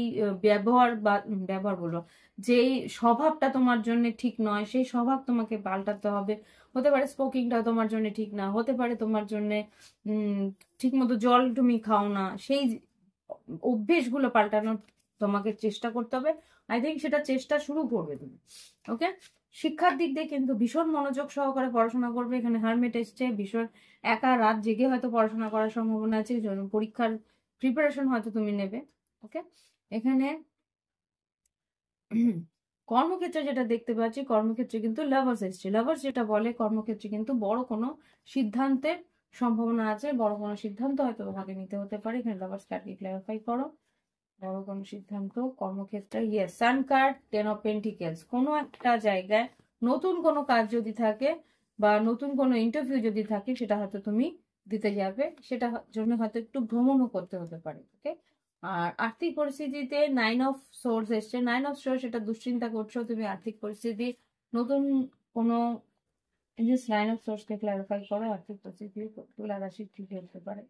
ব্যবহার বা ব্যবহার বলো, যেই স্বভাবটা তোমার জন্য ঠিক নয়, সেই স্বভাব তোমাকে পাল্টাতে হবে। হতে পারে স্মোকিংটা তোমার জন্য ঠিক না, হতে পারে তোমার জন্য ঠিক মতো জল তুমি খাও না, সেই অভ্যেসগুলো পাল্টানোর তোমাকে চেষ্টা করতে হবে। আই থিঙ্ক সেটা চেষ্টা শুরু করবে তুমি। ওকে, শিক্ষার দিক দিয়ে কিন্তু ভীষণ মনোযোগ সহকারে পড়াশোনা করবে। এখানে হারমেট এসছে, ভীষণ একা রাত জেগে হয়তো পড়াশোনা করার সম্ভাবনা আছে, পরীক্ষার প্রিপারেশন হয়তো তুমি নেবে। ওকে, এখানে কর্মক্ষেত্রে যেটা দেখতে পাচ্ছি, কর্মক্ষেত্রে কিন্তু লাভার্স এসছে। লাভার্স যেটা বলে, কর্মক্ষেত্রে কিন্তু বড় কোনো সিদ্ধান্তের সম্ভাবনা আছে, বড় কোনো সিদ্ধান্ত হয়তো তোমাকে নিতে হতে পারে। এখানে লাভার্স কার্ডকে ক্লারিফাই করো। বড় কোনো সিদ্ধান্ত কর্মক্ষেত্রে, yes, sun card, 10 of pentacles. কোনো একটা জায়গায় নতুন কোনো কাজ যদি থাকে বা নতুন কোনো ইন্টারভিউ যদি থাকে, সেটা হয়তো তুমি দিতে যাবে, সেটা জন্য হয়তো একটু ভ্রমণও করতে হতে পারে। ওকে, আর আর্থিক পরিস্থিতিতে 9 অফ সোর্স এসছে। 9 অফ সোর্স, এটা দুশ্চিন্তা করছো তুমি আর্থিক পরিস্থিতি, নতুন কোনো 9 অফ সোর্সকে ক্লারিফাই করো। আর্থিক পরিস্থিতি তুলা রাশি ঠিক হতে পারে।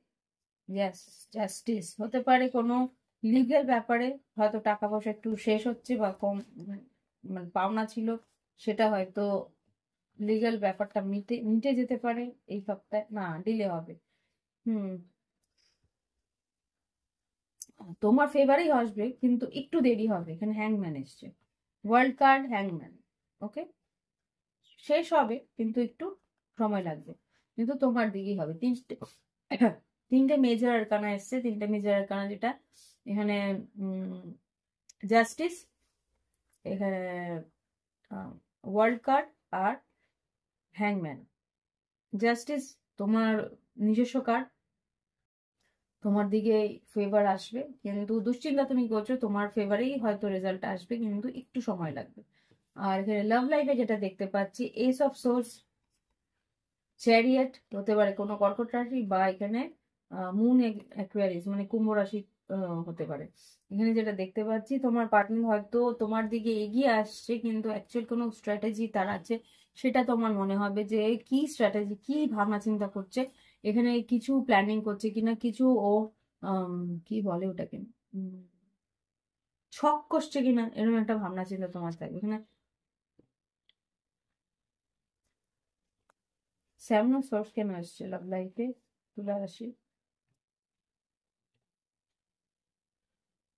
ইয়েস, জাস্টিস হতে পারে। কোনো লিগ্যাল ব্যাপারে হয়তো টাকা পয়সা একটু শেষ হচ্ছে বা কম, মানে পাওনা ছিল, সেটা হয়তো লিগ্যাল ব্যাপারটা মিটে মিটে যেতে পারে এই সপ্তাহে, না ডিলে হবে। হুম, তোমার ফেভারেই আসবে কিন্তু একটু দেরি হবে। এখানে হ্যাংম্যান এসছে, ওয়ার্ল্ড কার্ড, হ্যাংম্যান। ওকে, শেষ হবে কিন্তু একটু সময় লাগবে, কিন্তু তোমার দিকেই হবে। তিনটে মেজর আরকানা এসছে। তিনটে মেজর আরকানা যেটা এখানে জাস্টিস, এখানে ওয়ার্ল্ড কার্ড আর হ্যাংম্যান। জাস্টিস তোমার নিজস্ব কার্ড, তোমার দিকে ফেভার আসবে, কিন্তু দুশ্চিন্তা তুমি করছো, তোমার ফেভারেই হয়তো রেজাল্ট আসবে, কিন্তু একটু সময় লাগবে। আর এখানে লাভ লাইফে যেটা দেখতে পাচ্ছি, এস অফ সোর্স, চ্যারিয়েট, হতে পারে কোনো কর্কট রাশি, বা এখানে মুন অ্যাকুয়ারিয়াস মানে কুম্ভ রাশি হতে পারে। এখানে যেটা দেখতে পাচ্ছি, তোমার পার্টনার হয়তো তোমার দিকে এগিয়ে আসছে, কিন্তু অ্যাকচুয়াল কোনো স্ট্র্যাটেজি তার আছে, সেটা তোমার মনে হবে যে কি স্ট্র্যাটেজি, কি ভাবনা চিন্তা করছে, এখানে কিছু প্ল্যানিং করছে কিনা, কিছু ও কি বলে ওটাকে, ছক কষছে কিনা এরকম একটা ভাবনা চিন্তা তোমার থাকবে। এখানে সেভেন অফ সোর্স কেন এসছে লাভ লাইফে তুলা রাশি?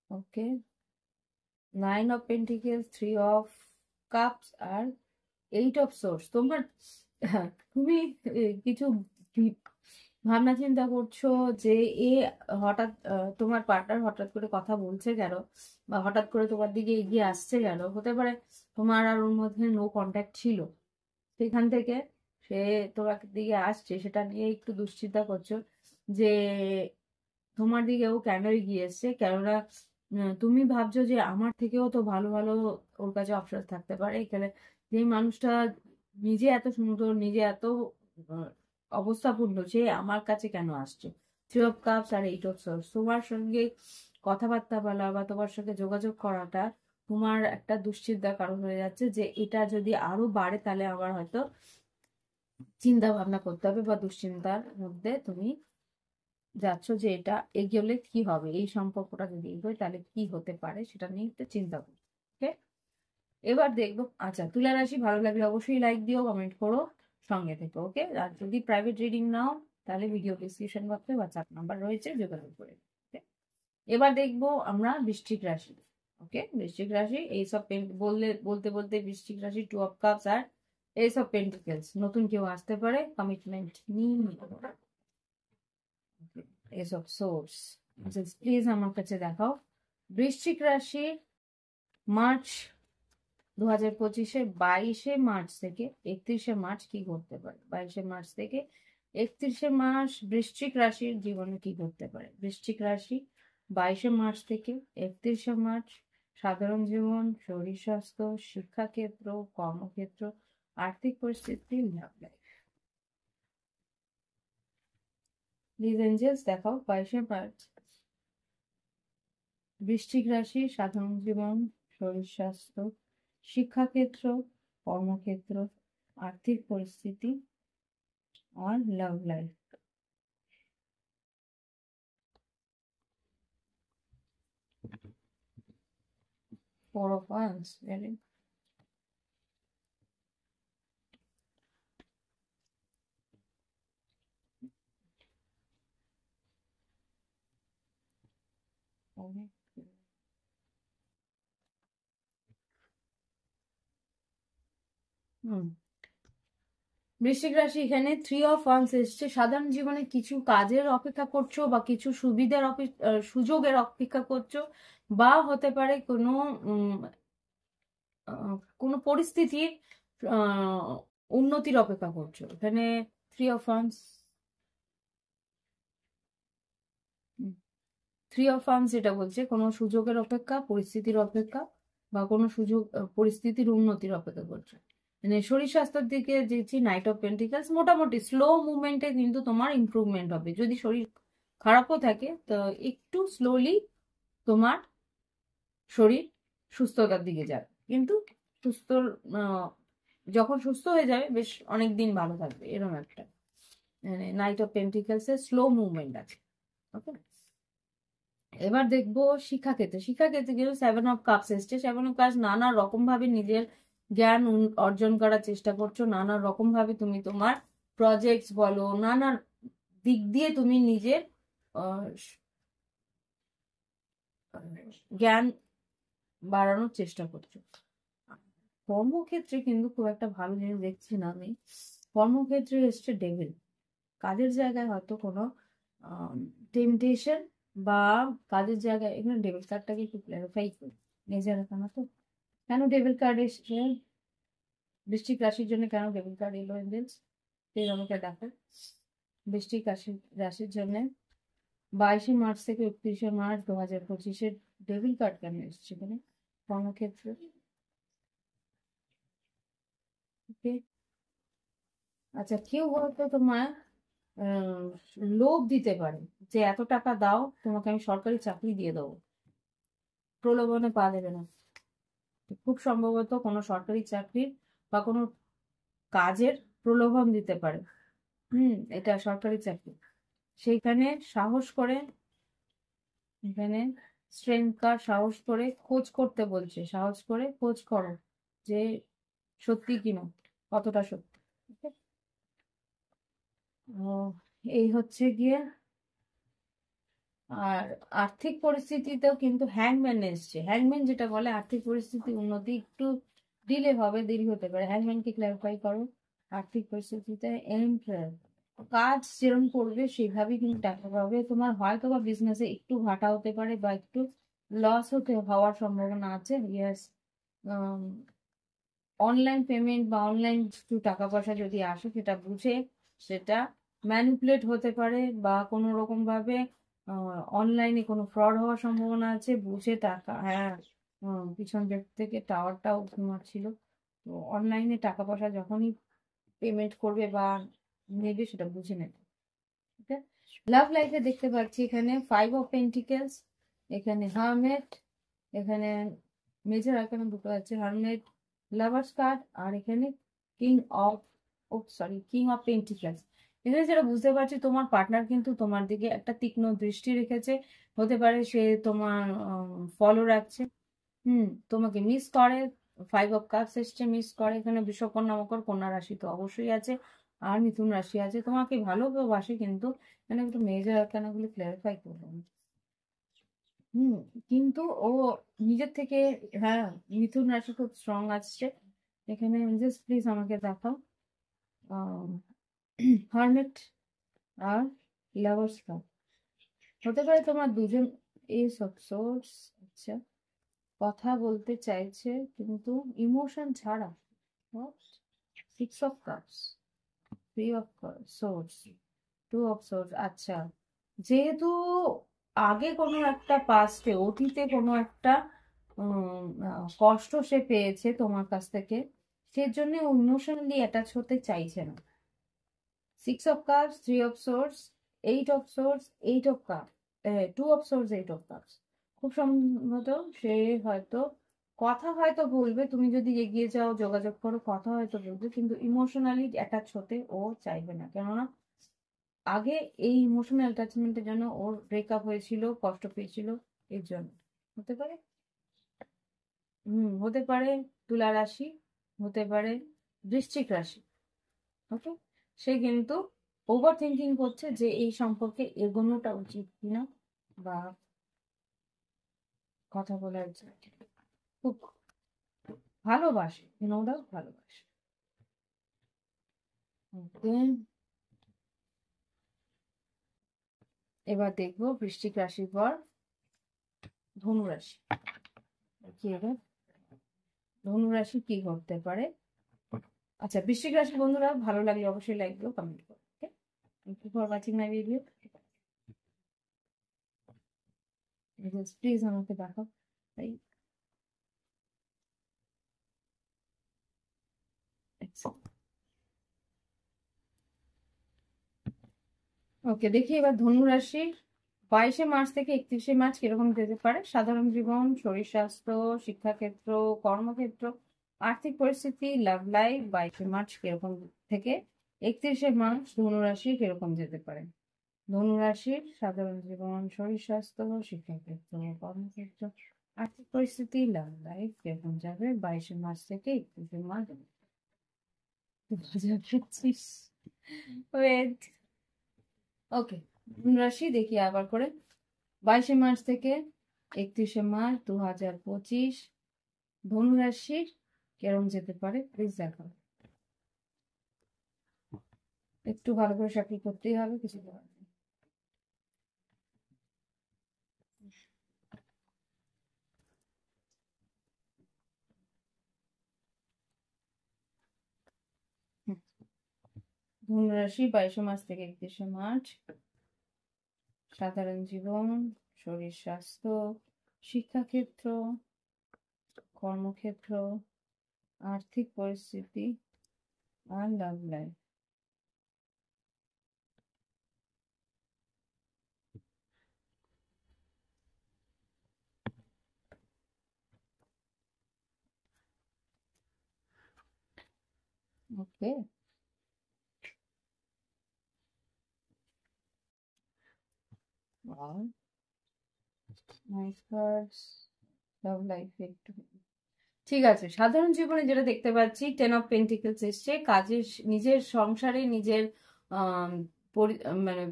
Okay, nine of pentacles, three of cups আর এইট অফ সোর্স। তোমার তুমি কিছু ভাবনা চিন্তা করছো যে এ হঠাৎ তোমার পার্টনার হঠাৎ করে কথা বলছে কেন, বা হঠাৎ করে তোমার দিকে এগিয়ে আসছে কেন। হতে পারে তোমার আর ওর মধ্যে নো কন্ট্যাক্ট ছিল, সেখান থেকে সে তোমার দিকে আসছে, সেটা নিয়ে একটু দুশ্চিন্তা করছো যে তোমার দিকে ও কেন এগিয়ে এসছে। কেননা তুমি ভাবছো যে আমার থেকেও তো ভালো ভালো ওর কাছে অপশন থাকতে পারে। এখানে যে মানুষটা নিজে এত সুন্দর, নিজে এত আহ, অবস্থাপূর্ণ, সে আমার কাছে কেন আসছে। থ্রি অফ কাপস আর এইট অফ সোর্স, তোমার সঙ্গে কথাবার্তা বলা বা তোমার সঙ্গে যোগাযোগ করাটা তোমার একটা দুশ্চিন্তার কারণ হয়ে যাচ্ছে যে এটা যদি আরো বাড়ে তাহলে আমার হয়তো চিন্তা ভাবনা করতে হবে, বা দুশ্চিন্তার মধ্যে তুমি যাচ্ছ যে এটা এগোলে কি হবে, এই সম্পর্কটা যদি এগোয় তাহলে কি হতে পারে সেটা নিয়ে একটু চিন্তা করো। ওকে, এবার দেখবো। আচ্ছা, তুলা রাশি ভালো লাগলে অবশ্যই লাইক দিও, কমেন্ট করো, সঙ্গে থেকো। ওকে, আর যদি প্রাইভেট রিডিং নাও তাহলে ভিডিও ডিসক্রিপশন বক্সে হোয়াটসঅ্যাপ নাম্বার রয়েছে, যোগাযোগ করে। Okay? এবার দেখবো আমরা বৃশ্চিক রাশি। ওকে, বৃশ্চিক রাশি এইসব বলতে বলতে বৃশ্চিক রাশি টু অফ কাপস আর এইসব পেন্টিকেলস, নতুন কেউ আসতে পারে, কমিটমেন্ট নিয়ে এসব সোর্স। প্লিজ আমার কাছে দেখাও বৃশ্চিক রাশি মার্চ 2025-এ 22শে মার্চ থেকে 31শে মার্চ কি করতে পারে। 22শে মার্চ থেকে 31শে মার্চ বৃশ্চিক রাশির জীবনে কি করতে পারে। বৃশ্চিক রাশি 22শে মার্চ থেকে 31শে মার্চ, সাধারণ জীবন, শরীর স্বাস্থ্য, শিক্ষাক্ষেত্র, কর্মক্ষেত্র, আর্থিক পরিস্থিতি, লাভ লাইফ। প্লিজ এঞ্জেলস দেখাও 22শে মার্চ বৃশ্চিক রাশি, সাধারণ জীবন, শরীর স্বাস্থ্য, শিক্ষাক্ষেত্র, কর্মক্ষেত্র, আর্থিক পরিস্থিতি আর love life. Four of Wands, very okay. হুম, বৃশ্চিক রাশি এখানে থ্রি অফ ওয়ান্স এসছে। সাধারণ জীবনে কিছু কাজের অপেক্ষা করছো, বা কিছু সুবিধার সুযোগের অপেক্ষা করছো, বা হতে পারে কোনো কোনো পরিস্থিতির আহ, উন্নতির অপেক্ষা করছো। এখানে three of wands, three of wands যেটা বলছে কোনো সুযোগের অপেক্ষা, পরিস্থিতির অপেক্ষা, বা কোনো সুযোগ পরিস্থিতির উন্নতির অপেক্ষা করছো। মানে শরীর স্বাস্থ্যের দিকে দেখছি নাইট অফ পেন্টিকলস, মোটামুটি স্লো মুভমেন্টে কিন্তু তোমার ইমপ্রুভমেন্ট হবে। যদি শরীর খারাপও থাকে তো একটু স্লোলি তোমার শরীর সুস্থতার দিকে যাবে, কিন্তু সুস্থ যখন সুস্থ হয়ে যাবে বেশ অনেক দিন ভালো থাকবে, এরকম একটা মানে নাইট অফ পেন্টিকলস এর স্লো মুভমেন্ট আছে। ওকে, এবার দেখবো শিক্ষাক্ষেত্রে। শিক্ষাক্ষেত্রে কিন্তু সেভেন অফ কাপস এসছে। সেভেন অফ কাপস নানা রকম ভাবে নিজের জ্ঞান অর্জন করার চেষ্টা করছো, নানা রকম ভাবে তুমি তোমার প্রজেক্টস বলো, নানা দিক দিয়ে তুমি নিজের আহ, জ্ঞান বাড়ানোর চেষ্টা করছো। কর্মক্ষেত্রে কিন্তু খুব একটা ভালো জিনিস দেখছি না আমি। কর্মক্ষেত্রে এসছে ডেভিল। কাজের জায়গায় হয়তো কোনো টেম্পটেশন, বা কাজের জায়গায়, এখানে ডেবিট কার্ডটাকে একটু ক্লারিফাই করি, নিজের না তো কেন ডেবিট কার্ড এসছে বৃশ্চিক রাশির জন্য, কেন ডেবিট কার্ড এলো এঞ্জেলস প্লিজ আমাকে দেখো। বৃশ্চিক রাশির জন্য 22শে মার্চ থেকে 31শে মার্চ 2025-এর ডেবিট কার্ড কেন এসছে এখানে কর্মক্ষেত্রে। ওকে, আচ্ছা, কেউ হয়তো তোমার আহ, লোভ দিতে পারে যে এত টাকা দাও তোমাকে আমি সরকারি চাকরি দিয়ে দেবো, প্রলোভনে পা দেবে না। খুব সম্ভবত কোনো সরকারি চাকরির বা কোনো কাজের প্রলোভন দিতে পারে। এটা সরকারি চাকরি। সেইখানে সাহস করে এখানে স্ট্রেংথ কার্ড, সাহস করে খোঁজ করতে বলছে, সাহস করে খোঁজ করো যে সত্যি কিনা, কতটা সত্যি। Okay? ও, এই হচ্ছে গিয়ে। আর আর্থিক পরিস্থিতিতেও কিন্তু হ্যাংম্যান এসছে। হ্যাংম্যান যেটা বলে আর্থিক পরিস্থিতি উন্নতি একটু ডিলে হবে, দেরি হতে পারে। হ্যাংম্যানকে ক্ল্যারিফাই করো। আর্থিক পরিস্থিতিতে এমপ্লয়ার, কাজ যেরকম করবে সেভাবেই কিন্তু টাকা পাবে। তোমার হয়তো বা বিজনেসে একটু ঘাটা হতে পারে বা একটু লস হওয়ার সম্ভাবনা আছে। ইয়েস, অনলাইন পেমেন্ট বা অনলাইন কিছু টাকা পয়সা যদি আসে সেটা বুঝে, সেটা ম্যানিপুলেট হতে পারে বা কোনো রকম ভাবে অনলাইনে কোনো ফ্রড হওয়ার সম্ভাবনা আছে, বুঝে টাকা। হ্যাঁ, পিছন দিক থেকে টাওয়ারটাও ঘুমাচ্ছিল। তো অনলাইনে টাকা পয়সা যখনই পেমেন্ট করবে বা নেবে সেটা বুঝে নেবে। ঠিক আছে। লাভ লাইফে দেখতে পাচ্ছি এখানে 5 অফ পেন্টিকেলস, এখানে হারমেট, এখানে মেজর আর্কানা দুটো আছে, হারমেট, লাভার্স কার্ড, আর এখানে king of, oh sorry, king of pentacles. এখানে যেটা বুঝতে পারছি তোমার পার্টনার কিন্তু তোমার দিকে একটা তীক্ষ্ণ দৃষ্টি রেখেছে। হতে পারে সে তোমার ফলো রাখছে, তোমাকে মিস করে। 5 অফ কাপস এসছে, মিস করে। এখানে বৃষকন্যা, মকর, কন্যা রাশি তো অবশ্যই আছে, আর মিথুন রাশি আছে। তোমাকে ভালোবাসে কিন্তু এখানে একটু মেজর আর্কানাগুলি ক্লারিফাই করবো। হুম, কিন্তু ও নিজের থেকে, হ্যাঁ, মিথুন রাশি খুব স্ট্রং আসছে এখানে। জাস্ট প্লিজ আমাকে দেখাও হারমেট আর লাভার্স কাপ। হতে পারে তোমার দুজন এস অফ সোর্স, আচ্ছা, কথা বলতে চাইছে কিন্তু ইমোশন ছাড়া। 6 of cups, 3 of swords, 2 of swords. আচ্ছা, যেহেতু আগে কোনো একটা পাস্টে, অতীতে কোনো একটা কষ্ট সে পেয়েছে তোমার কাছ থেকে, সেজন্য ইমোশনালি অ্যাটাচ হতে চাইছে না। 6 of cups, 3 of swords, 8 of source, 8 of cup, 2 of swords, 8 of cups. খুব সম্ভবত সে হয়তো কথা হয়তো বলবে, তুমি যদি এগিয়ে যাও, যোগাযোগ করো, কথা হয়তো বলবে, কিন্তু ইমোশনালি অ্যাটাচ হতে ও চাইবে না। কেননা আগে এই ইমোশনাল অ্যাটাচমেন্টের জন্য ওর ব্রেকআপ হয়েছিল, কষ্ট পেয়েছিল, এর জন্য হতে পারে। হতে পারে তুলা রাশি, হতে পারে বৃশ্চিক রাশি। ওকে, সে কিন্তু ওভার থিঙ্কিং করছে যে এই সম্পর্কে এগোনোটা উচিত কিনা, বা কথা বলার জন্য খুব ভালোবাসে, নো ডাউট ভালোবাসে। ওকে, এবার দেখবো বৃশ্চিক রাশির পর ধনু রাশি কি হবে। ধনু রাশি কি করতে পারে। আচ্ছা, বৃশ্চিক রাশি বন্ধুরা, ভালো লাগলে অবশ্যই লাইক দিও, কমেন্ট করো। Okay, thank you for watching my video. Please আমাকে দেখাও তাই। ওকে, দেখি এবার ধনু রাশির 22শে মার্চ থেকে 31শে মার্চ কিরকম যেতে পারে। সাধারণ জীবন, শরীর স্বাস্থ্য, শিক্ষাক্ষেত্র, কর্মক্ষেত্র, আর্থিক পরিস্থিতি, লাভ লাইফ 22শে মার্চ কিরকম থেকে 31শে মার্চ ধনু রাশি কিরকম যেতে পারে। ধনু রাশির সাধারণ জীবন, শরীর স্বাস্থ্য, শিক্ষাক্ষেত্র, কর্মক্ষেত্র, আর্থিক পরিস্থিতি, লাভ লাইফ কিরকম যাবে 22শে মার্চ থেকে 31শে মার্চ 2025। ওয়েট, ওকে, ধনু রাশি দেখি আবার করে। 22শে মার্চ থেকে 31শে মার্চ 2025 ধনু রাশির কেরম যেতে পারে প্লিজ দেখাও। একটু ভালো করে শাফল করতেই হবে, কিছু করার নেই। হুম, ধনু রাশি 22শে মার্চ থেকে 31শে মার্চ, সাধারণ জীবন, শরীর স্বাস্থ্য, শিক্ষাক্ষেত্র, কর্মক্ষেত্র, আর্থিক পরিস্থিতি, আর লাভ লাইফ। ওকে, নাইস কার্ডস, লাভ লাইফ একটু। ঠিক আছে, সাধারণ জীবনে যেটা দেখতে পাচ্ছি, 10 অফ পেন্টিকেলস এসছে। কাজের, নিজের সংসারে, নিজের আহ মানে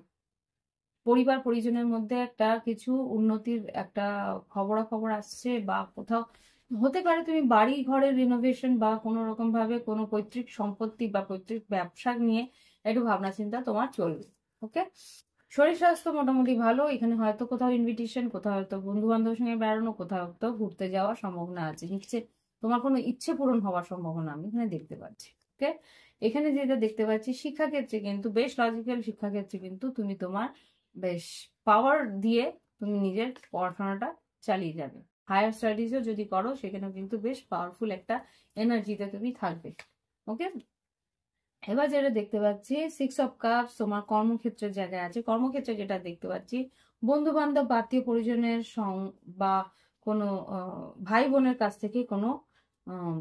পরিবার পরিজনের মধ্যে একটা কিছু উন্নতির একটা খবরাখবর আসছে, বা কোথাও হতে পারে তুমি বাড়ি ঘরের রিনোভেশন বা কোনো রকম ভাবে কোনো পৈতৃক সম্পত্তি বা পৈতৃক ব্যবসা নিয়ে একটু ভাবনা চিন্তা তোমার চলবে। ওকে, শরীর স্বাস্থ্য মোটামুটি ভালো। এখানে হয়তো কোথাও ইনভিটেশন, কোথাও হয়তো বন্ধু বান্ধবের সঙ্গে বেড়ানো, কোথাও হয়তো ঘুরতে যাওয়ার সম্ভাবনা আছে। নিচ্ছে তোমার কোনো ইচ্ছে পূরণ হওয়ার সম্ভাবনা আমি এখানে দেখতে পাচ্ছি। ওকে, এখানে যেটা দেখতে পাচ্ছি, শিক্ষাক্ষেত্রে কিন্তু বেশ লজিক্যাল, শিক্ষাক্ষেত্রে কিন্তু তুমি তোমার বেশ পাওয়ার দিয়ে তুমি নিজের পড়াশোনাটা চালিয়ে যাবে। হায়ার স্টাডিজও যদি করো সেখানেও কিন্তু বেশ পাওয়ারফুল একটা এনার্জিতে তুমি থাকবে। ওকে, এবার যেটা দেখতে পাচ্ছি, 6 অফ কাপস তোমার কর্মক্ষেত্রের জায়গায় আছে। কর্মক্ষেত্রে যেটা দেখতে পাচ্ছি, বন্ধু বান্ধব, আত্মীয় পরিজনের বা কোনো ভাই বোনের কাছ থেকে কোনো আহ,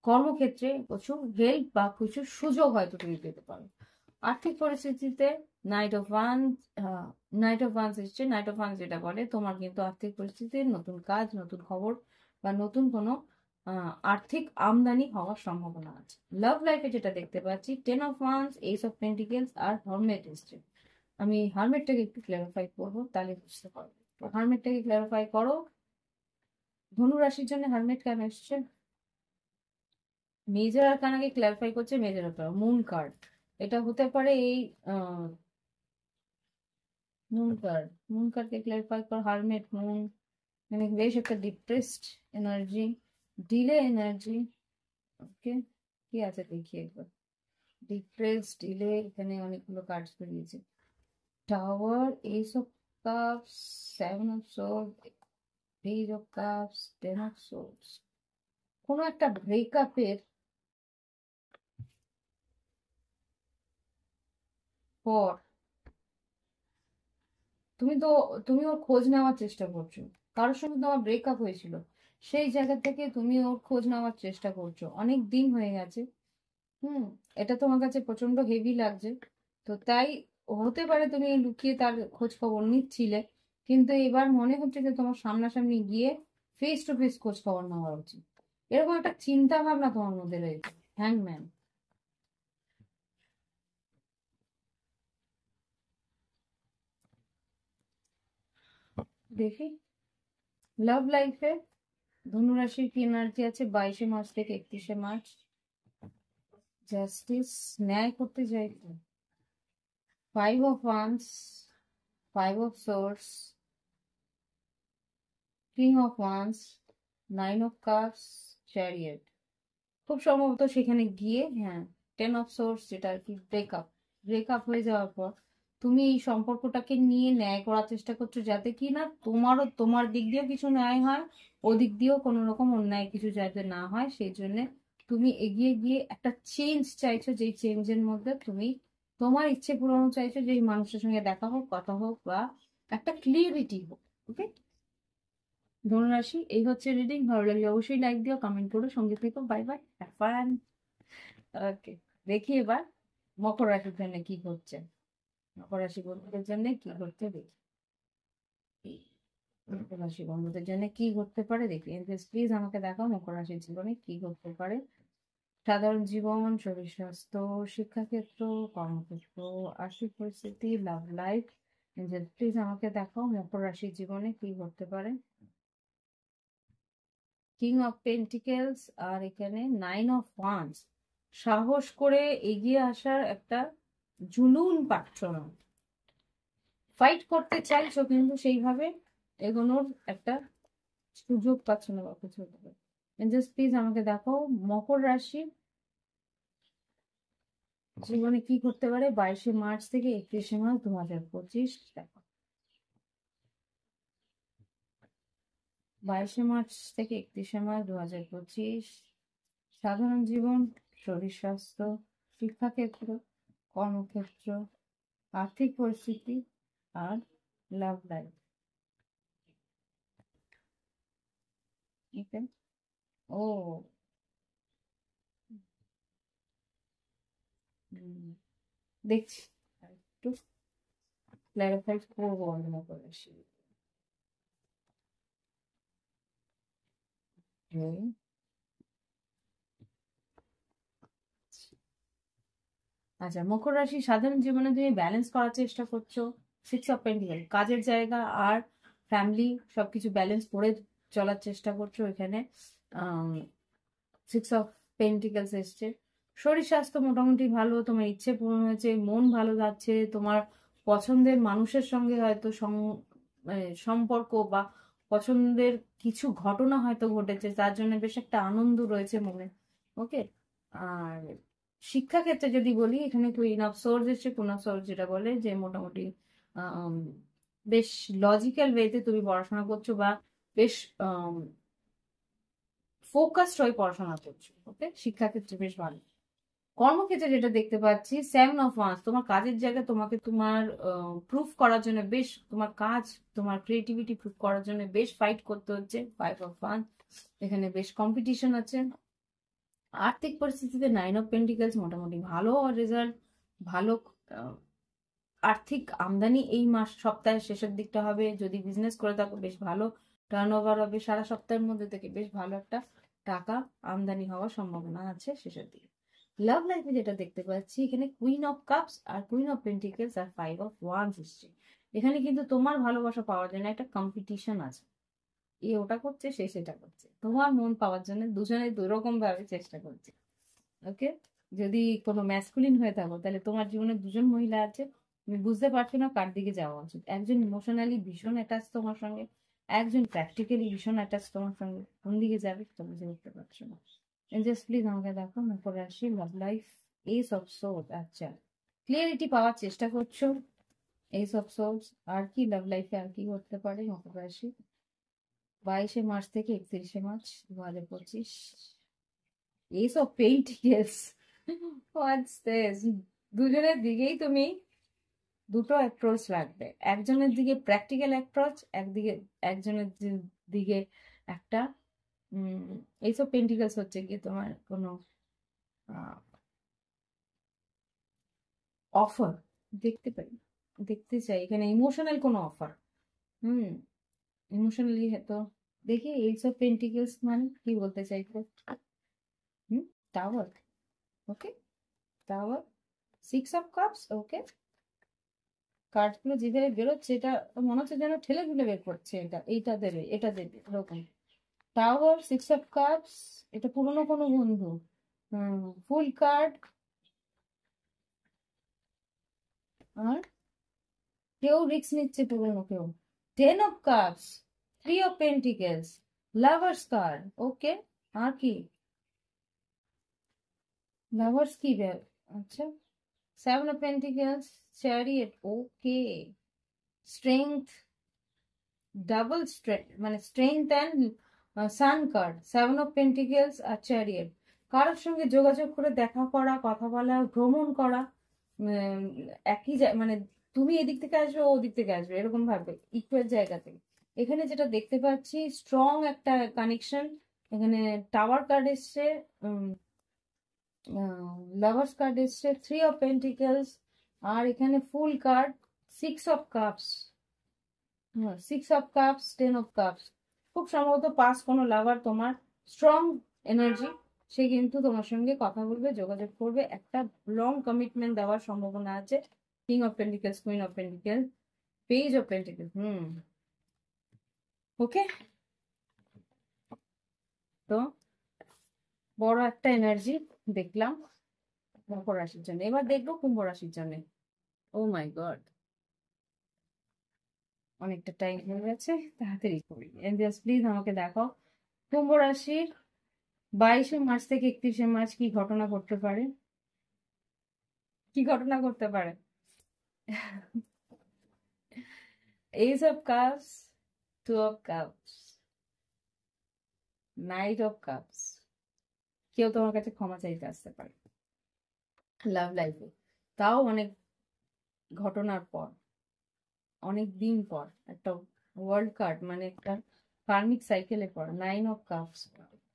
কর্মক্ষেত্রে কিছু হেল্প বা কিছু সুযোগ হয়তো তুমি পেতে পারো। আর্থিক পরিস্থিতিতে নাইট অফ ওয়ান্স এসছে। নাইট অফ ওয়ান্স যেটা বলে তোমার কিন্তু আর্থিক পরিস্থিতি, নতুন কাজ, নতুন খবর বা নতুন কোনো আর্থিক আমদানি হওয়ার সম্ভাবনা আছে। লাভ লাইফে যেটা দেখতে পাচ্ছি, 10 of wands, ace of pentacles আর হারমেট এসছে। আমি হারমেটটাকে একটু ক্ল্যারিফাই করবো, তাহলে বুঝতে পারবো। হারমেটটাকে ক্ল্যারিফাই করো, ধনু রাশির জন্য হারমেট কেন এসছে? মেজর আরকানাকে ক্ল্যারিফাই করছে মেজর আরকানা, মুন কার্ড। এটা হতে পারে এই মুন কার্ড, মুন কার্ডকে ক্ল্যারিফাই কর, হারমেট, মুন, মানে বেশ একটা ডিপ্রেসড এনার্জি, ডিলে এনার্জি। ওকে, কি আছে দেখি একবার। ডিপ্রেসড, ডিলে, এখানে অনেকগুলো কার্ডস বেরিয়েছে। Tower, S of cups, 7 of sword, page of cups, 10 of swords. কোনো একটা ব্রেকআপের পর তুমি তো, তুমি ওর খোঁজ নেওয়ার চেষ্টা করছো। কারোর সঙ্গে তোমার ব্রেকআপ হয়েছিল, সেই জায়গা থেকে তুমি ওর খোঁজ নেওয়ার চেষ্টা করছো, অনেক দিন হয়ে গেছে। হুম, এটা তোমার কাছে প্রচন্ড হেভি লাগছে। তো তাই হতে পারে তুমি লুকিয়ে তার খোঁজ খবর নিচ্ছিলে, কিন্তু এবার মনে হচ্ছে যে তোমার সামনাসামনি গিয়ে ফেস টু ফেস খোঁজ খবর নেওয়া উচিত। এরকম একটা চিন্তা ভাবনা তোমার মধ্যে রয়েছে। হ্যাংম্যান, দেখি লাভ লাইফে ধনুরাশির কি এনার্জি আছে 22শে মার্চ থেকে 31শে মার্চ। জাস্টিস, ন্যায় করতে চাইছে। 5 of once, 5 of swords, king of once, 9 of cups, chariot. খুব সম্ভবত সেখানে গিয়ে, হ্যাঁ, 10 অফ সোর্স যেটা আর কি ব্রেকআপ, ব্রেকআপ হয়ে যাওয়ার পর তুমি এই সম্পর্কটাকে নিয়ে ন্যায় করার চেষ্টা করছো, যাতে কি না তোমারও, তোমার দিক দিয়েও কিছু ন্যায় হয়, ওদিক দিয়েও কোনো রকম অন্যায় কিছু যাতে না হয়, সেই জন্য তুমি এগিয়ে গিয়ে একটা চেঞ্জ চাইছো, যেই চেঞ্জের মধ্যে তুমি তোমার ইচ্ছে পূরণ চাইছো, যে এই মানুষের সঙ্গে দেখা হোক, কথা হোক, বা একটা ক্লিয়ারিটি হোক। ওকে, ধনুরাশি, এই হচ্ছে রিডিং। ভালো লাগলে অবশ্যই লাইক দিও, কমেন্ট করো, সঙ্গে থেকো। Bye bye, have fun. Okay, দেখি এবার মকর রাশির জন্য কি ঘটছে, মকর রাশি বন্ধুদের জন্য কি ঘটছে দেখি। মকর রাশি বন্ধুদের জন্য কি ঘটতে পারে দেখি। প্লিজ আমাকে দেখাও মকর রাশির জীবনে কি ঘটতে পারে। সাধারণ জীবন, শরীর স্বাস্থ্য, শিক্ষাক্ষেত্র, কর্মক্ষেত্র, আর্থিক পরিস্থিতি, লাভ লাইফ। প্লিজ আমাকে দেখাও মকর রাশির জীবনে কি ঘটতে পারে। কিং অফ পেন্টিকেলস, আর এখানে 9 অফ ওয়ান্স। সাহস করে এগিয়ে আসার একটা জুনুন পাচ্ছ না, ফাইট করতে চাইছো কিন্তু সেইভাবে এগোনোর একটা সুযোগ পাচ্ছ না, বা কিছু হতে পারে। জাস্ট প্লিজ আমাকে দেখো মকর রাশি জীবনে কি করতে পারে 22শে মার্চ থেকে 31শে মার্চ 2025। দেখো 22শে মার্চ থেকে 31শে মার্চ 2025, সাধারণ জীবন, শরীর স্বাস্থ্য, শিক্ষাক্ষেত্র, কর্মক্ষেত্র, আর্থিক পরিস্থিতি, আর লাভ লাইফ। ওকে, ও, দেখছি, আর একটু ক্ল্যারিফাই করবো অন্য করে। আচ্ছা, মকর রাশি সাধারণ জীবনে তুমি ব্যালেন্স করার চেষ্টা করছো। 6 অফ পেন্টিকেল, কাজের জায়গা আর ফ্যামিলি সবকিছু ব্যালেন্স করে চলার চেষ্টা করছো। এখানে 6 অফ পেন্টিকেলস এসছে। শরীর স্বাস্থ্য মোটামুটি ভালো, তোমার ইচ্ছে পূরণ হয়েছে, মন ভালো যাচ্ছে, তোমার পছন্দের মানুষের সঙ্গে হয়তো মানে সম্পর্ক বা পছন্দের কিছু ঘটনা হয়তো ঘটেছে, তার জন্য বেশ একটা আনন্দ রয়েছে মনে। ওকে। আর শিক্ষাক্ষেত্রে যদি বলি, এখানে কুইন অফ সোর্স এসছে। কুইন অফ সোর্স যেটা বলে যে মোটামুটি আম, বেশ লজিক্যাল ওয়েতে তুমি পড়াশোনা করছো, বা বেশ ফোকাসড হয়ে পড়াশোনা করছো। ওকে, শিক্ষাক্ষেত্রে বেশ ভালো। কর্মক্ষেত্রে যেটা দেখতে পাচ্ছি, 7 অফ ওয়ান্স, তোমার কাজের জায়গায় তোমাকে তোমার প্রুফ করার জন্য বেশ, তোমার কাজ, তোমার ক্রিয়েটিভিটি প্রুফ করার জন্য বেশ ফাইট করতে হচ্ছে। 5 অফ ওয়ান্স, এখানে বেশ কম্পিটিশন আছে। আর্থিক পরিস্থিতিতে 9 অফ পেন্টিকেলস, মোটামুটি ভালো রেজাল্ট, ভালো আহ, আর্থিক আমদানি এই মাস সপ্তাহের শেষের দিকটা হবে। যদি বিজনেস করে থাকো বেশ ভালো টার্নওভার হবে, সারা সপ্তাহের মধ্যে থেকে বেশ ভালো একটা টাকা আমদানি হওয়ার সম্ভাবনা আছে শেষের দিকে। লাভ লাইফে যেটা দেখতে পাচ্ছি, এখানে কুইন অফ কাপস আর কুইন অফ পেন্টিকেলস আর 5 অফ ওয়ান্স এসছে। এখানে কিন্তু তোমার ভালোবাসা পাওয়ার জন্য একটা কম্পিটিশন আছে। এ ওটা করছে, সে সেটা করছে, তোমার মন পাওয়ার জন্য দুজনে দুরকম ভাবে চেষ্টা করছে। ওকে। যদি কোনো ম্যাসকুলিন হয়ে থাকো, তাহলে তোমার জীবনে দুজন মহিলা আছে, তুমি বুঝতে পারছো না কার দিকে যাওয়া উচিত। একজন ইমোশনালি ভীষণ অ্যাটাচ তোমার সঙ্গে, একজন প্র্যাকটিক্যালি ভীষণ অ্যাটাচ তোমার সঙ্গে। কোন দিকে যাবে সেটা বুঝে উঠতে পারছো না। জাস্ট প্লিজ আমাকে দেখো, মকর রাশি love life, ace of swords. আচ্ছা, ক্লিয়ারিটি পাওয়ার চেষ্টা করছো। এইস অফ সোর্স। আর কি লাভ লাইফে আর কি করতে পারে মকর রাশি? 22শে মার্চ থেকে 31শে March 2025। Ace of paintings, what's this? দুজনের দিকেই তুমি দুটো অ্যাপ্রোচ রাখবে। একজনের দিকে প্র্যাকটিক্যাল অ্যাপ্রোচ, একদিকে একজনের দিকে একটা এইসব পেন্টিকালস হচ্ছে কি তোমার কোনো অফার দেখতে পাই, দেখতে চাই এখানে ইমোশনাল কোনো অফার। হুম, ইমোশনালি তো দেখি এইসব পেন্টিকালস মানে কি বলতে চাইছো। হুম, tower. Okay, tower, 6 of cups. Okay, কার্ডগুলো যেভাবে বেরোচ্ছে, এটা মনে হচ্ছে যেন ঠেলে ঠেলে বের করছে। এটা এইটা দেবে, এটা দেবে, এরকম। টাওয়ার, 6 অফ কাপস, এটা পুরনো কোনো বন্ধু। Fool card. আর কেউ রিস্ক নিচ্ছে, পুরনো কেউ। 10 of cups, 3 of pentacles, lovers card. Okay. আর কি লাভার্স কি আচ্ছা, 7 of pentacles, chariot. Okay, strength, double strength, মানে strength and sun card. 7 of pentacles আর চ্যারিয়েট। কারোর সঙ্গে যোগাযোগ করে দেখা করা, কথা বলা, ভ্রমণ করা, উম, একই মানে তুমি এদিক থেকে আসবে, ও ওদিক থেকে আসবে, এরকম ভাবে ইকুয়াল জায়গা থেকে। এখানে যেটা দেখতে পাচ্ছি, স্ট্রং একটা কানেকশন। এখানে টাওয়ার কার্ড এসছে, লাভার্স কার্ড এসছে, 3 অফ পেন্টিকেলস, আর এখানে ফুল কার্ড, 6 অফ কাপস। হ্যাঁ, 6 অফ কাপস, 10 অফ কাপস। খুব সম্ভবত পাস কোনো লাভার তোমার, স্ট্রং এনার্জি, সে কিন্তু তোমার সঙ্গে কথা বলবে, যোগাযোগ করবে, একটা লং কমিটমেন্ট দেওয়ার সম্ভাবনা আছে। King of pentacles, queen of pentacle, page of pentacle. Okay. তো বড় একটা এনার্জি দেখলাম মকর রাশির জন্য। এবার দেখবো কুম্ভ রাশির জন্য। ও মাই গড, অনেকটা টাইম হয়ে গেছে, তাড়াতাড়ি করি। এঞ্জেলস প্লিজ আমাকে দেখাও, কুম্ভ রাশির 22শে মার্চ থেকে 31শে মার্চ কি ঘটনা ঘটতে পারে? কি ঘটনা ঘটতে পারে? Ace of Cups, 2 of Cups, Knight of Cups। কেউ তোমার কাছে ক্ষমা চাইতে আসতে পারে লাভ লাইফে, তাও অনেক ঘটনার পর, অনেক দিন পর, একটা ওয়ার্ল্ড কার্ড, মানে একটা কার্মিক সাইকেলের পর 9 অফ কাপস।